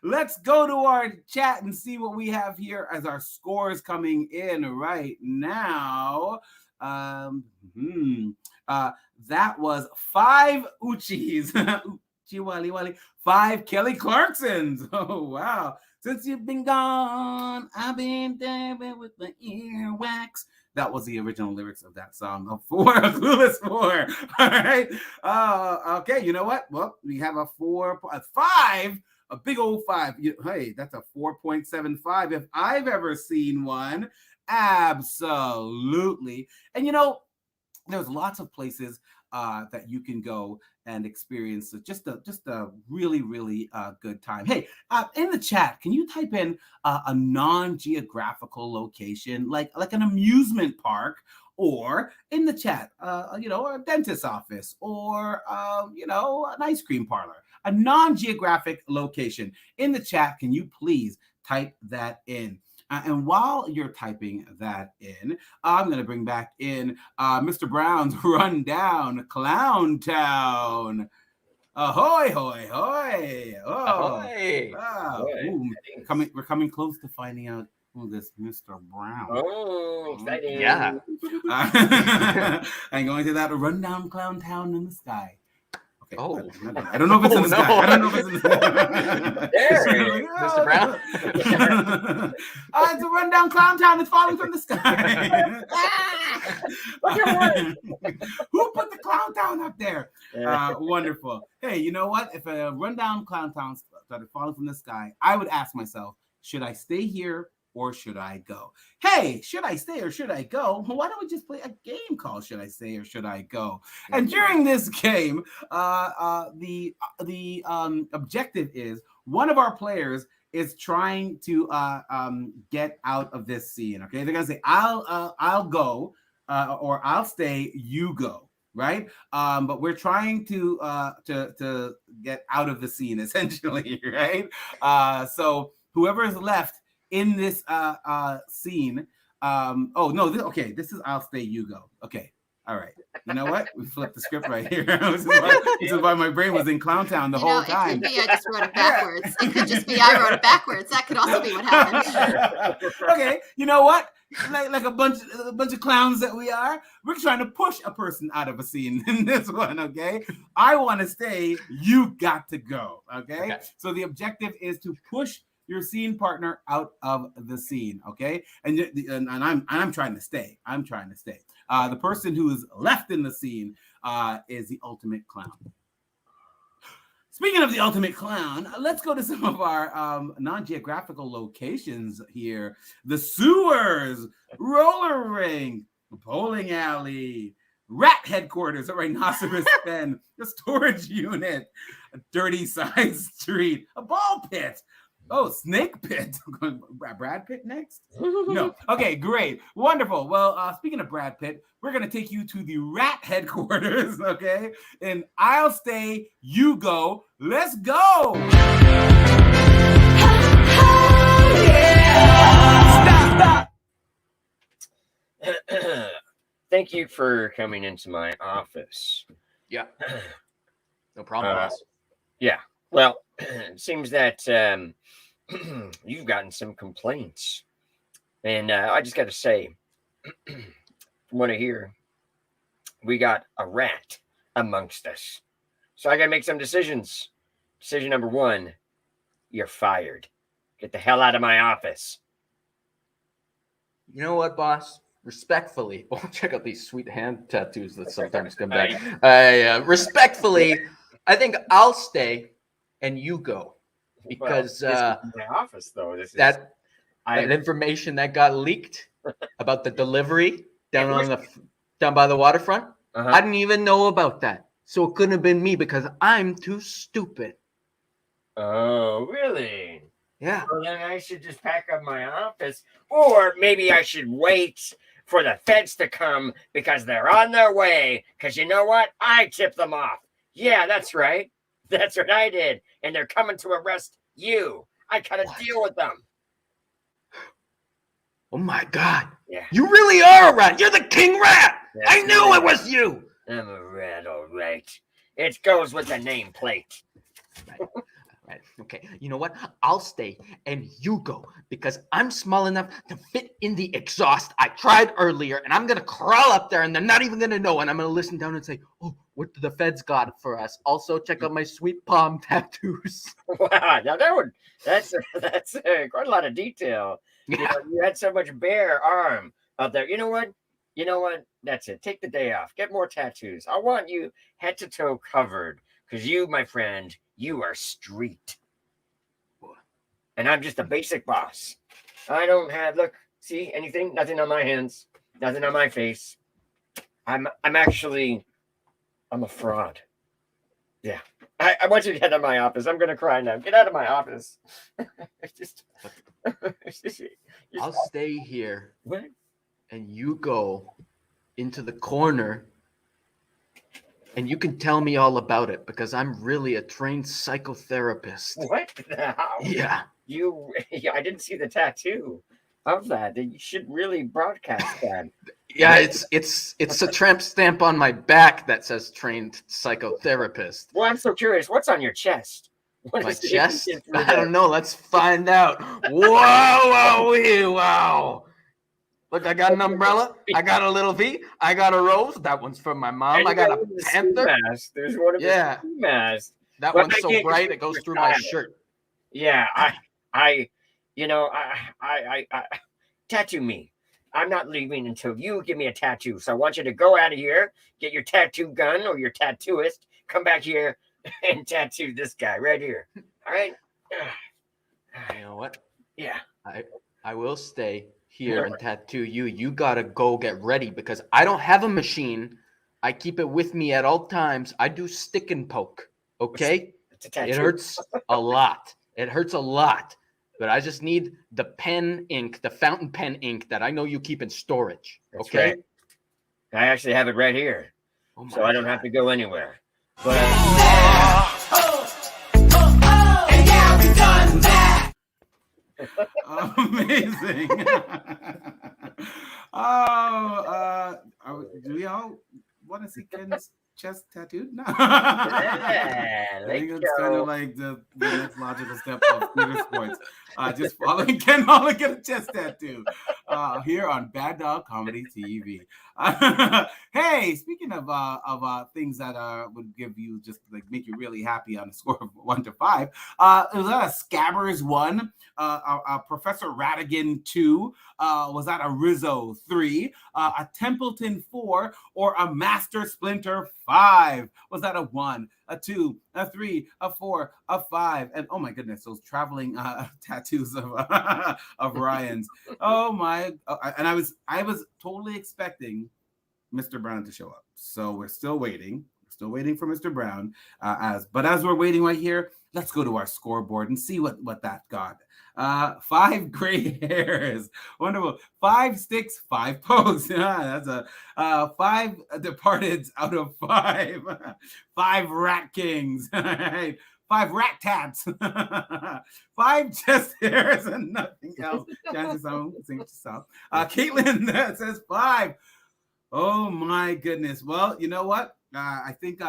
S2: Let's go to our chat and see what we have here as our scores coming in right now. That was 5 Uchis. Wally Wally. 5 Kelly Clarksons. Oh wow. Since you've been gone, I've been dabbing with the earwax. That was the original lyrics of that song. A 4, a clueless 4. All right. Okay, you know what? Well, we have a 5, a big old 5. Hey, that's a 4.75 if I've ever seen one. Absolutely. And there's lots of places that you can go and experience just a really, really good time. Hey, in the chat, can you type in a non-geographical location, like an amusement park, or in the chat, a dentist's office, or an ice cream parlor, a non-geographic location. In the chat, can you please type that in? And while you're typing that in, I'm going to bring back in Mr. Brown's Rundown Clown Town. Ahoy, hoy, hoy. Oh,
S4: Ahoy.
S2: Wow. Ooh, we're coming close to finding out who this Mr. Brown.
S3: Oh, exciting.
S4: Yeah.
S2: I'm going to that Rundown Clown Town in the sky. Okay.
S4: Oh.
S2: I don't know if it's in the sky.
S4: no.
S2: I don't know if it's in the sky.
S3: There.
S4: Mr. Brown.
S2: It's a rundown clown town that's falling from the sky. Who put the clown town up there? Wonderful. Hey, you know what? If a rundown clown town started falling from the sky, I would ask myself, should I stay here or should I go? Hey, should I stay or should I go? Well, why don't we just play a game called Should I Stay or Should I Go? And during this game, the objective is one of our players is trying to get out of this scene. Okay, they're gonna say, "I'll go," or "I'll stay, you go." Right? But we're trying to get out of the scene, essentially. Right? So whoever is left in this scene. This is I'll stay, you go. Okay. All right. You know what? We flipped the script right here. This is why my brain was in Clown Town the whole time.
S1: It could be I just wrote it backwards. It could just be I wrote it backwards. That could also be what happened.
S2: Okay. You know what? Like a bunch of clowns that we are, we're trying to push a person out of a scene in this one. Okay. I want to stay. You got to go. Okay. So the objective is to push your scene partner out of the scene, okay? And I'm trying to stay. I'm trying to stay. The person who is left in the scene is the ultimate clown. Speaking of the ultimate clown, let's go to some of our non-geographical locations here. The sewers, roller rink, bowling alley, rat headquarters, a rhinoceros pen, a storage unit, a dirty side street, a ball pit. Oh, Snake Pit. Brad Pitt next? No. Okay, great. Wonderful. Well, speaking of Brad Pitt, we're going to take you to the rat headquarters, okay? And I'll stay, you go. Let's go. Stop.
S3: Thank you for coming into my office.
S4: Yeah. No problem. Boss.
S3: Yeah. Well, it seems that you've gotten some complaints. And I just got to say, from what I hear, we got a rat amongst us. So I got to make some decisions. Decision number 1, you're fired. Get the hell out of my office.
S4: You know what, boss? Respectfully, oh, check out these sweet hand tattoos that sometimes come back. Respectfully, I think I'll stay and you go because
S3: this is my office, though. This is
S4: that information that got leaked about the delivery down by the waterfront. I didn't even know about that, so it couldn't have been me because I'm too stupid.
S3: Oh, really?
S4: Yeah.
S3: Well, then I should just pack up my office, or maybe I should wait for the feds to come because they're on their way. Because you know what? I tipped them off. Yeah, that's right. That's what I did. And they're coming to arrest you. I gotta deal with them.
S4: Oh my God.
S3: Yeah.
S4: You really are a rat. You're the king rat.
S3: That's
S4: I knew it was you.
S3: I'm a rat, all right. It goes with the nameplate.
S4: Right. Okay. You know what? I'll stay and you go because I'm small enough to fit in the exhaust. I tried earlier and I'm going to crawl up there and they're not even going to know. And I'm going to listen down and say, oh, what the feds got for us? Also, check out my sweet palm tattoos.
S3: Wow. Now that's quite a lot of detail.
S4: Yeah.
S3: You know, you had so much bare arm up there. You know what? That's it. Take the day off. Get more tattoos. I want you head to toe covered because you, my friend, you are street. And I'm just a basic boss. I don't have, look, see anything? Nothing on my hands. Nothing on my face. I'm a fraud. Yeah. I want you to get out of my office. I'm going to cry now. Get out of my office.
S4: I'll stay here.
S3: What?
S4: And you go into the corner and you can tell me all about it because I'm really a trained psychotherapist.
S3: What? How?
S4: Yeah.
S3: I didn't see the tattoo of that. You should really broadcast that.
S4: Yeah, it's a tramp stamp on my back that says trained psychotherapist.
S3: Well, I'm so curious. What's on your chest?
S4: My chest? I don't know. Let's find out. Wow. Look, I got an umbrella. I got a little V. I got a rose. That one's for my mom. I got a panther.
S3: There's one of the masks.
S4: That one's so bright it goes through my shirt.
S3: Yeah, I tattoo me. I'm not leaving until you give me a tattoo. So I want you to go out of here, get your tattoo gun or your tattooist, come back here and tattoo this guy right here. All right?
S4: You know what?
S3: Yeah.
S4: I will stay here and tattoo you. You gotta go get ready because I don't have a machine. I keep it with me at all times. I do stick and poke. Okay? It hurts a lot. But I just need the pen ink, the fountain pen ink that I know you keep in storage.
S3: That's
S4: okay?
S3: Right. I actually have it right here. So I don't have to go anywhere. But
S2: amazing. Do we all want to see Ken's chest tattooed? No. I think it's kind of like the next logical step of Theatresports. Just following Ken Hall and get a chest tattoo here on Bad Dog Comedy TV. Hey, speaking of things that would give you just like make you really happy on a score of 1 to 5, was that a Scabbers 1, a Professor Radigan 2, was that a Rizzo 3, a Templeton 4, or a Master Splinter 5? Was that a 1, a 2, a 3, a 4, a 5? And oh my goodness, those traveling tattoos of Ryan's. Oh my! And I was totally expecting Mr. Brown to show up. So we're still waiting. We're still waiting for Mr. Brown. As we're waiting right here, let's go to our scoreboard and see what that got. 5 gray hairs. Wonderful. 5 sticks, 5 pokes. That's a 5 departeds out of 5. 5 rat kings. 5 rat tats. 5 chest hairs and nothing else. Chances are, sing yourself. Caitlin says 5. Oh my goodness. Well, you know what? I think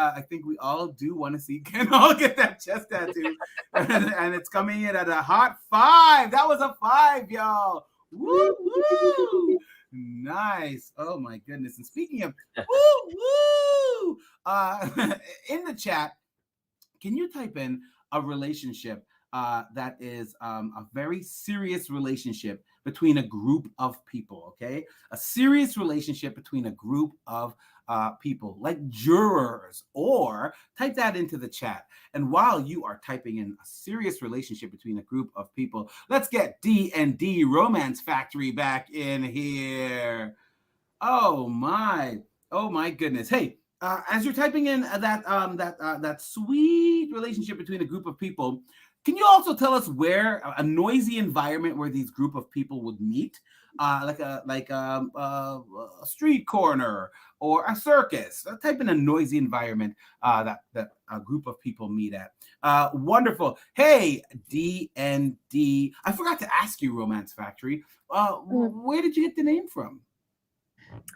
S2: we all do want to see Ken all get that chest tattoo, and it's coming in at a hot 5. That was a 5, y'all. Woo woo! Nice. Oh my goodness. And speaking of woo woo, in the chat, can you type in a relationship that is a very serious relationship between a group of people, okay? A serious relationship between a group of people, like jurors, or type that into the chat. And while you are typing in a serious relationship between a group of people, let's get D&D Romance Factory back in here. Oh my goodness. Hey, as you're typing in that sweet relationship between a group of people, can you also tell us where a noisy environment where these group of people would meet, like a street corner or a circus? Type in a noisy environment that a group of people meet at. Wonderful. Hey, D&D. I forgot to ask you, Romance Factory. Where did you get the name from?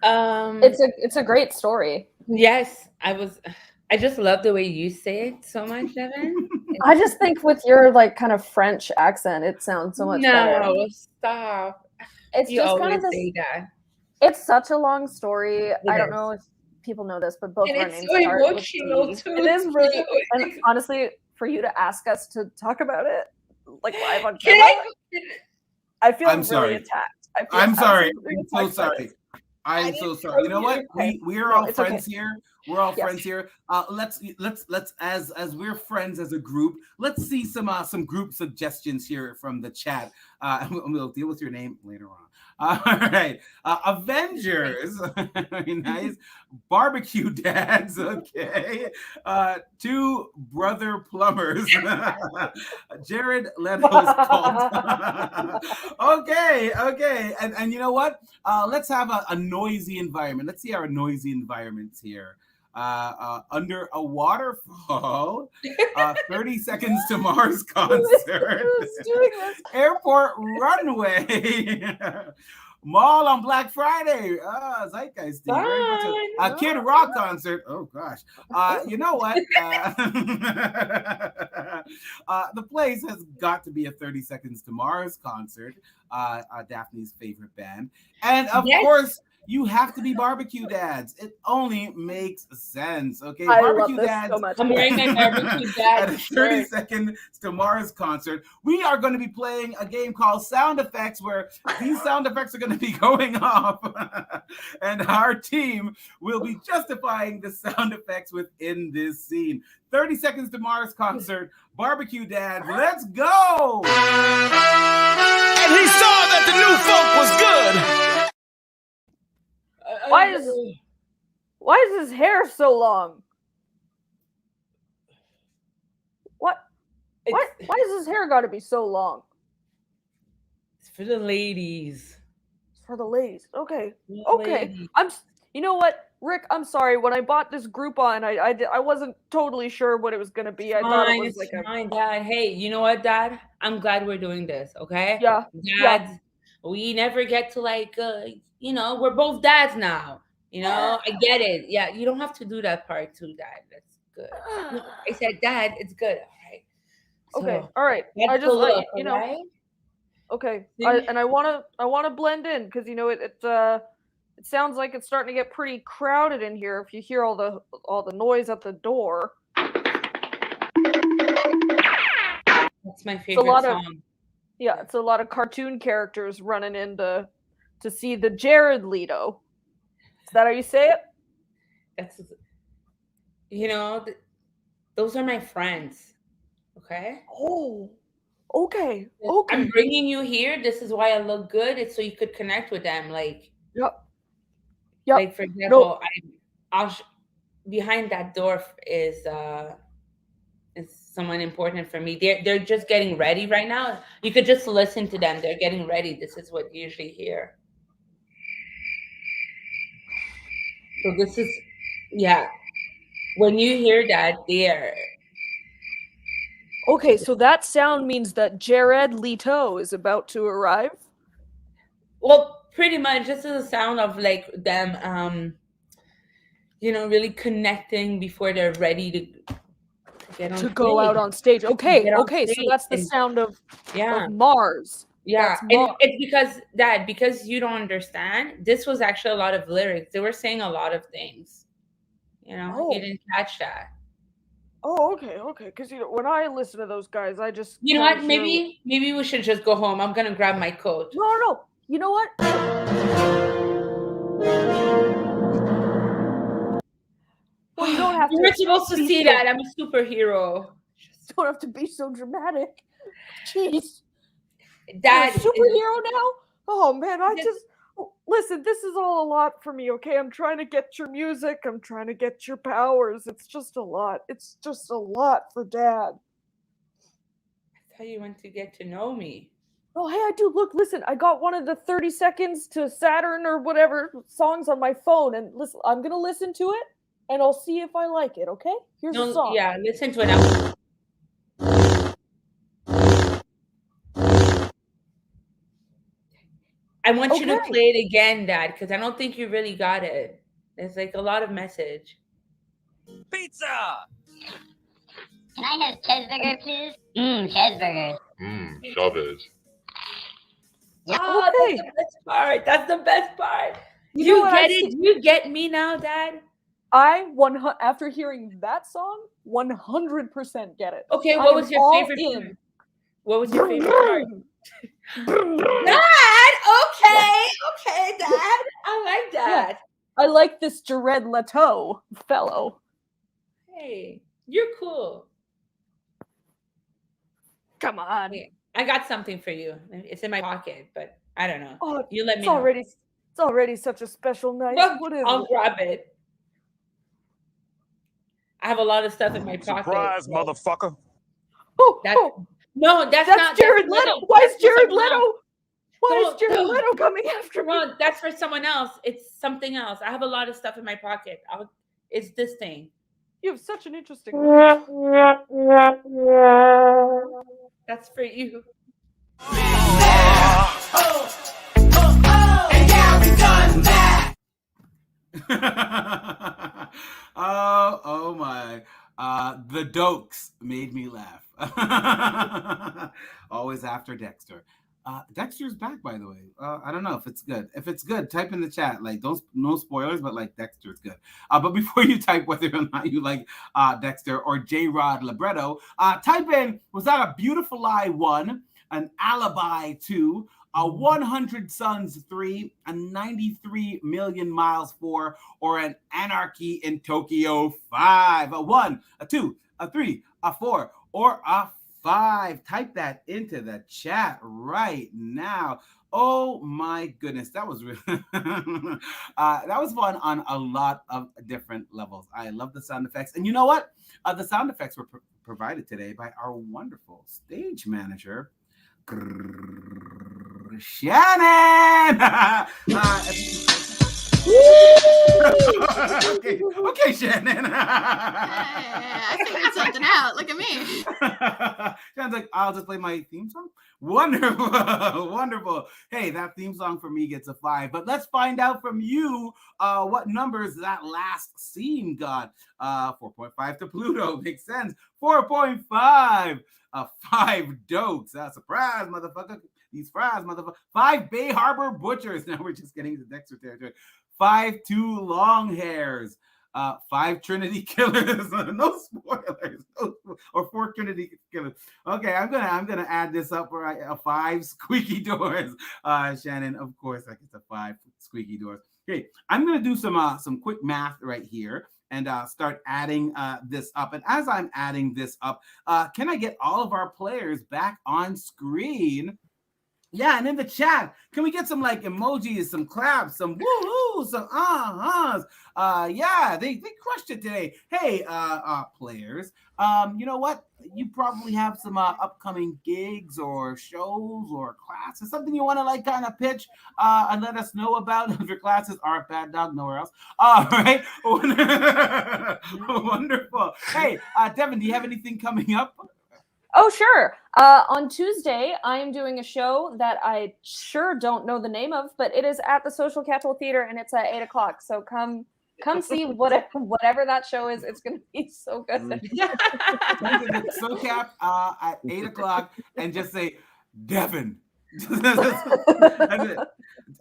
S5: It's a great story.
S6: Yes, I just love the way you say it so much, Devon.
S5: I just think with your like kind of French accent, it sounds so much better.
S6: No, stop.
S5: It's
S6: You
S5: just kind
S6: always
S5: of this.
S6: say that.
S5: It's such a long story. I don't
S6: is.
S5: know if people know this, but both
S6: And
S5: of our
S6: it's
S5: names
S6: so
S5: start with
S6: emotional,
S5: D.
S6: too.
S5: It is really, and honestly, for you to ask us to talk about it like live on
S6: Can
S5: camera,
S6: I-
S5: I feel
S2: I'm
S5: really
S2: sorry.
S5: attacked.
S2: I'm sorry.
S5: absolutely
S2: I'm so
S5: attacked by
S2: sorry.
S5: this.
S2: I'm so sorry. You know what? We are
S5: No,
S2: all
S5: it's
S2: friends
S5: okay.
S2: here. We're all
S5: Yes.
S2: friends here. Let's as we're friends as a group. Let's see some group suggestions here from the chat. And we'll deal with your name later on. All right, Avengers. Very nice. Barbecue dads. Okay. Two brother plumbers. Jared Leto's cult. Okay. And you know what? Let's have a noisy environment. Let's see our noisy environments here. Under a waterfall, 30 Seconds to Mars concert,
S5: Who's doing this?
S2: airport runway, mall on Black Friday, Zeitgeist, very much a Kid Rock concert. Oh gosh, you know what? The place has got to be a 30 Seconds to Mars concert, Daphne's favorite band, and of course. You have to be barbecue dads. It only makes sense. Okay,
S5: I
S2: barbecue
S5: love this
S2: dads.
S5: so much.
S6: I'm wearing my barbecue dad
S2: At a 30 Seconds to Mars concert, we are going to be playing a game called Sound Effects, where these sound effects are going to be going off, and our team will be justifying the sound effects within this scene. 30 Seconds to Mars concert, barbecue dads. Let's go!
S7: And he saw that the new funk was good.
S5: Why is his hair so long? Why does his hair got to be so long?
S6: It's for the ladies.
S5: It's for the ladies. Okay.
S6: The
S5: Okay.
S6: ladies.
S5: You know what, Rick? I'm sorry. When I bought this Groupon, I wasn't totally sure what it was going to be. I thought it was like
S6: fine, Dad. Hey, you know what, Dad? I'm glad we're doing this. Okay.
S5: Yeah.
S6: Dads, we never get to we're both dads now. I get it. Yeah, you don't have to do that part too, Dad. That's good. No, I said, Dad, it's good. All right.
S5: Okay.
S6: So,
S5: All right.
S6: that's
S5: I just
S6: the look,
S5: you know.
S6: right?
S5: Okay.
S6: See?
S5: I want to blend in because it sounds like it's starting to get pretty crowded in here. If you hear all the noise at the door.
S6: That's my favorite song.
S5: It's a lot of cartoon characters running in to see the Jared Leto. Is that how you say it?
S6: That's, those are my friends. Okay.
S5: Oh, okay.
S6: I'm bringing you here. This is why I look good. It's so you could connect with them.
S5: Yep.
S6: Like for example, behind that door is someone important for me. They're just getting ready right now. You could just listen to them. They're getting ready. This is what you usually hear. So this is, when you hear that, they're...
S5: Okay, so that sound means that Jared Leto is about to arrive?
S6: Well, pretty much. This is a sound of them, really connecting before they're ready to get on
S5: to go out on stage. Okay, so that's the sound of Mars.
S6: Yeah, and it's because you don't understand. This was actually a lot of lyrics. They were saying a lot of things. You didn't catch that.
S5: Oh, okay. Because when I listen to those guys, I just
S6: You know
S5: kinda
S6: what? Maybe we should just go home. I'm gonna grab my coat.
S5: No. You know what? Well, you don't have
S6: You
S5: to.
S6: were supposed to
S5: be
S6: see
S5: so-
S6: that. I'm a superhero.
S5: Don't have to be so dramatic. Jeez.
S6: Dad,
S5: You're a superhero now? Oh man, listen, this is all a lot for me, okay? I'm trying to get your music, I'm trying to get your powers. It's just a lot. It's just a lot for Dad.
S6: That's how you want to get to know me.
S5: Oh, hey, I do. Look, listen, I got one of the 30 seconds to Saturn or whatever songs on my phone, and listen, I'm gonna listen to it, and I'll see if I like it, okay? Here's a song.
S6: Yeah, listen to it now. I want you to
S5: Okay.
S6: play it again, Dad, because I don't think you really got it. There's like a lot of message.
S8: Pizza!
S9: Can I have cheeseburger, please? Cheeseburger.
S10: Chavez.
S6: Oh,
S5: Okay.
S6: that's the best part. That's the best part.
S5: You
S6: You
S5: know what,
S6: get
S5: I've
S6: it?
S5: seen-
S6: You get me now, Dad?
S5: After hearing that song, 100% get it.
S6: Okay,
S5: I
S6: what
S5: am
S6: was your
S5: all
S6: favorite
S5: in.
S6: part? What was your favorite part? Dad, okay, Dad. I like that.
S5: I like this Jared Leto fellow.
S6: Hey, you're cool.
S5: Come on.
S6: I got something for you. It's in my pocket, but I don't know.
S5: Oh,
S6: You let me
S5: it's
S6: know.
S5: already such a special night.
S6: Well,
S5: What is
S6: I'll
S5: it?
S6: grab it. I have a lot of stuff in my pocket.
S8: Surprise,
S6: so-
S8: motherfucker.
S6: No, that's
S5: That's
S6: not
S5: Jared
S6: that's
S5: Leto.
S6: not-
S5: Why
S6: that's
S5: is
S6: for
S5: Jared
S6: someone
S5: Leto?
S6: else.
S5: Why is
S6: Don't-
S5: Jared
S6: don't.
S5: Leto coming after me?
S6: No, that's for someone else. It's something else. I have a lot of stuff in my pocket. It's this thing.
S5: You have such an interesting.
S6: That's for you.
S2: oh my. The Dokes made me laugh. Always after Dexter. Dexter's back, by the way. I don't know if it's good. If it's good, type in the chat. Like, no spoilers, but like Dexter's good. But before you type whether or not you like Dexter or J. Rod Libretto, type in, was that a Beautiful Lie 1, an Alibi 2, a 100 Sons 3, a 93 Million Miles 4, or an Anarchy in Tokyo 5? A 1, a 2, a 3, a 4, or a 5. Type that into the chat right now. Oh my goodness, that was really that was fun on a lot of different levels. I love the sound effects, and you know what? The sound effects were provided today by our wonderful stage manager, Shannon. okay, Shannon.
S1: I figured something out. Look at me.
S2: Shannon's like, I'll just play my theme song. Wonderful. Hey, that theme song for me gets a 5. But let's find out from you what numbers that last scene got. 4.5 to Pluto. Makes sense. 4.5. 5 Dokes. Surprise, motherfucker. These fries, motherfucker. 5 Bay Harbor Butchers. Now we're just getting to Dexter territory. 5 2 Long Hairs. 5 Trinity Killers. No spoilers. Or 4 Trinity Killers. Okay, I'm gonna add this up for a 5 Squeaky Doors. Shannon, of course, like it's a 5 Squeaky Doors. Okay, I'm gonna do some quick math right here and start adding this up. And as I'm adding this up, can I get all of our players back on screen? Yeah, and in the chat, can we get some like emojis, some claps, some woo-hoo, some uh-huhs? Yeah, they crushed it today. Hey, players, you know what? You probably have some upcoming gigs or shows or classes, something you want to like kind of pitch and let us know about. If your classes are Bad Dog, nowhere else. All right, wonderful. Hey, Devon, do you have anything coming up?
S5: Oh, sure. On Tuesday, I am doing a show that I sure don't know the name of, but it is at the Social Capital Theater, and it's at 8 o'clock. So come see whatever that show is. It's going to be so good.
S2: Come to the SoCap at 8 o'clock and just say, Devon,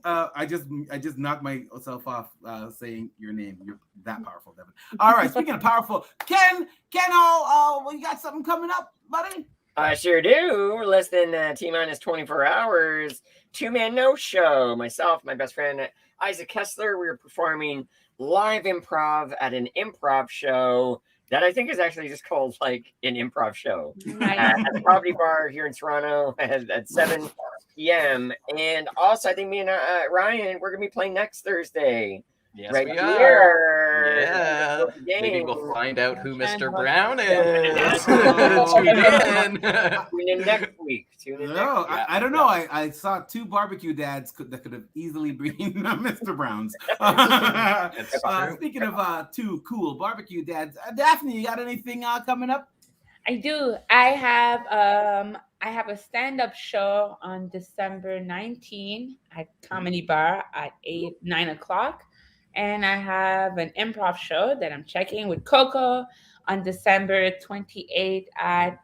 S2: I just knocked myself off saying your name. You're that powerful, Devon. All right, speaking of powerful, Ken, you got something coming up, buddy?
S3: I sure do. Less than T-minus 24 hours. Two-man no-show. Myself, my best friend Isaac Kessler. We were performing live improv at an improv show that I think is actually just called like an improv show at the Comedy Bar here in Toronto at 7 p.m. And also, I think me and Ryan, we're going to be playing next Thursday.
S4: Yes,
S3: right
S4: we
S3: here.
S4: are. Yeah. Maybe we'll find out who Mr. Brown is. Tune in
S3: next week.
S2: No, I don't know. I saw two barbecue dads that could have easily been Mr. Browns. Speaking of two cool barbecue dads, Daphney, you got anything coming up?
S6: I do. I have a stand-up show on December 19 at Comedy Bar at 9 o'clock. And I have an improv show that I'm checking with Coko on December 28th at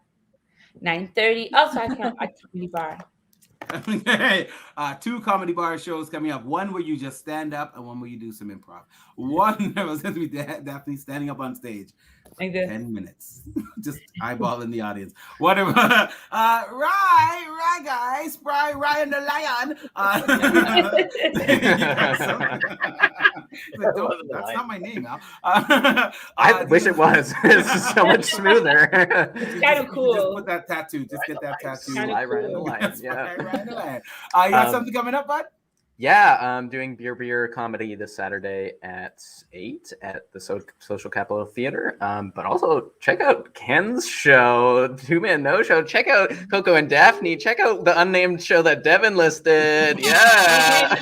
S6: 9:30. Also, I can at Comedy Bar.
S2: Okay. Two Comedy Bar shows coming up. One where you just stand up and one where you do some improv. One that was going to be Daphney standing up on stage. 10 minutes. Just eyeballing the audience. Whatever. Right, guys. Ryan the Lion. That's not my name now.
S4: I wish it was. This is so much smoother.
S6: It's kind of cool.
S2: Just put that tattoo. Just get that tattoo.
S4: Ryan the Lion. Yeah.
S2: Ryan the Lion. You got something coming up, bud?
S4: Yeah, I'm doing beer comedy this Saturday at 8 at the Social Capital Theater. But also check out Ken's show, Two-Man No Show. Check out Coko and Daphney. Check out the unnamed show that Devon listed. Yeah.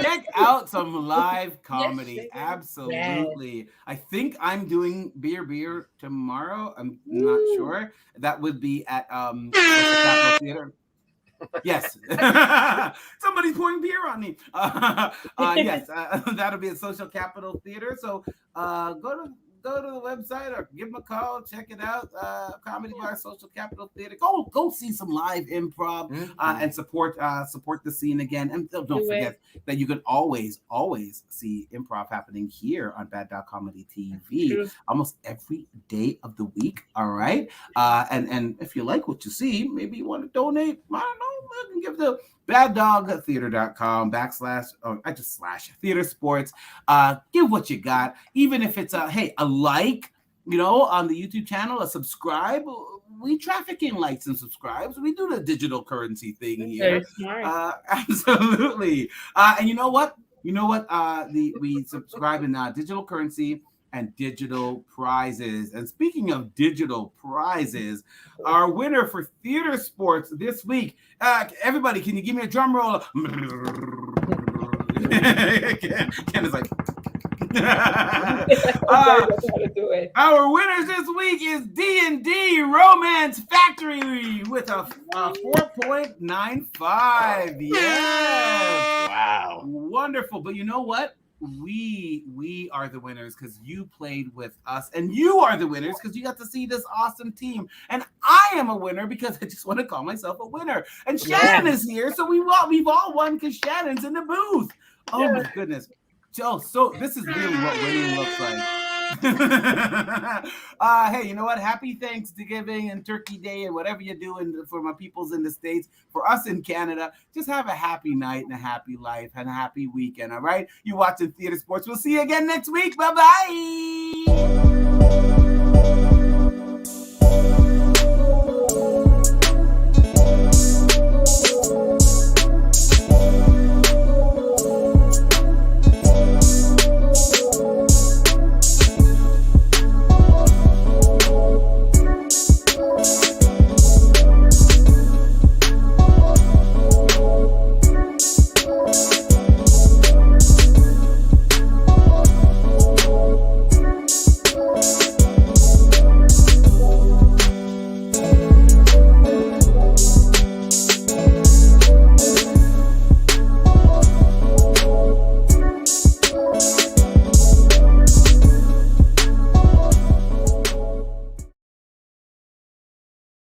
S2: Check out some live comedy.
S6: Yes,
S2: Absolutely. Yes. I think I'm doing beer tomorrow. I'm not sure. That would be at Social Capital Theater. Yes. Somebody's pouring beer on me. Yes, that'll be at Social Capital Theater. So go to the website or give them a call. Check it out. Comedy Bar, Social Capital Theater. Go see some live improv and support the scene again. And don't forget that you can always see improv happening here on Bad Dog Comedy TV almost every day of the week. All right. And if you like what you see, maybe you want to donate. I don't know. You can give the baddogtheater.com / Theatresports. Give what you got, even if it's a like, on the YouTube channel, a subscribe. We traffic in likes and subscribes. We do the digital currency thing here. Absolutely. And you know what? We subscribe in digital currency and digital prizes. And speaking of digital prizes, our winner for Theatresports this week, everybody, can you give me a drum roll? Ken is like, our winners this week is D&D Romance Factory with a 4.95. Yes.
S4: Wow.
S2: Wonderful. But you know what? We are the winners because you played with us, and you are the winners because you got to see this awesome team. And I am a winner because I just want to call myself a winner. And Shannon is here, so we've all won because Shannon's in the booth. Oh my goodness. So this is really what winning looks like. Hey, you know what? Happy Thanksgiving and Turkey Day and whatever you're doing for my peoples in the States. For us in Canada, just have a happy night and a happy life and a happy weekend, all right? You're watching Theatresports. We'll see you again next week. Bye-bye.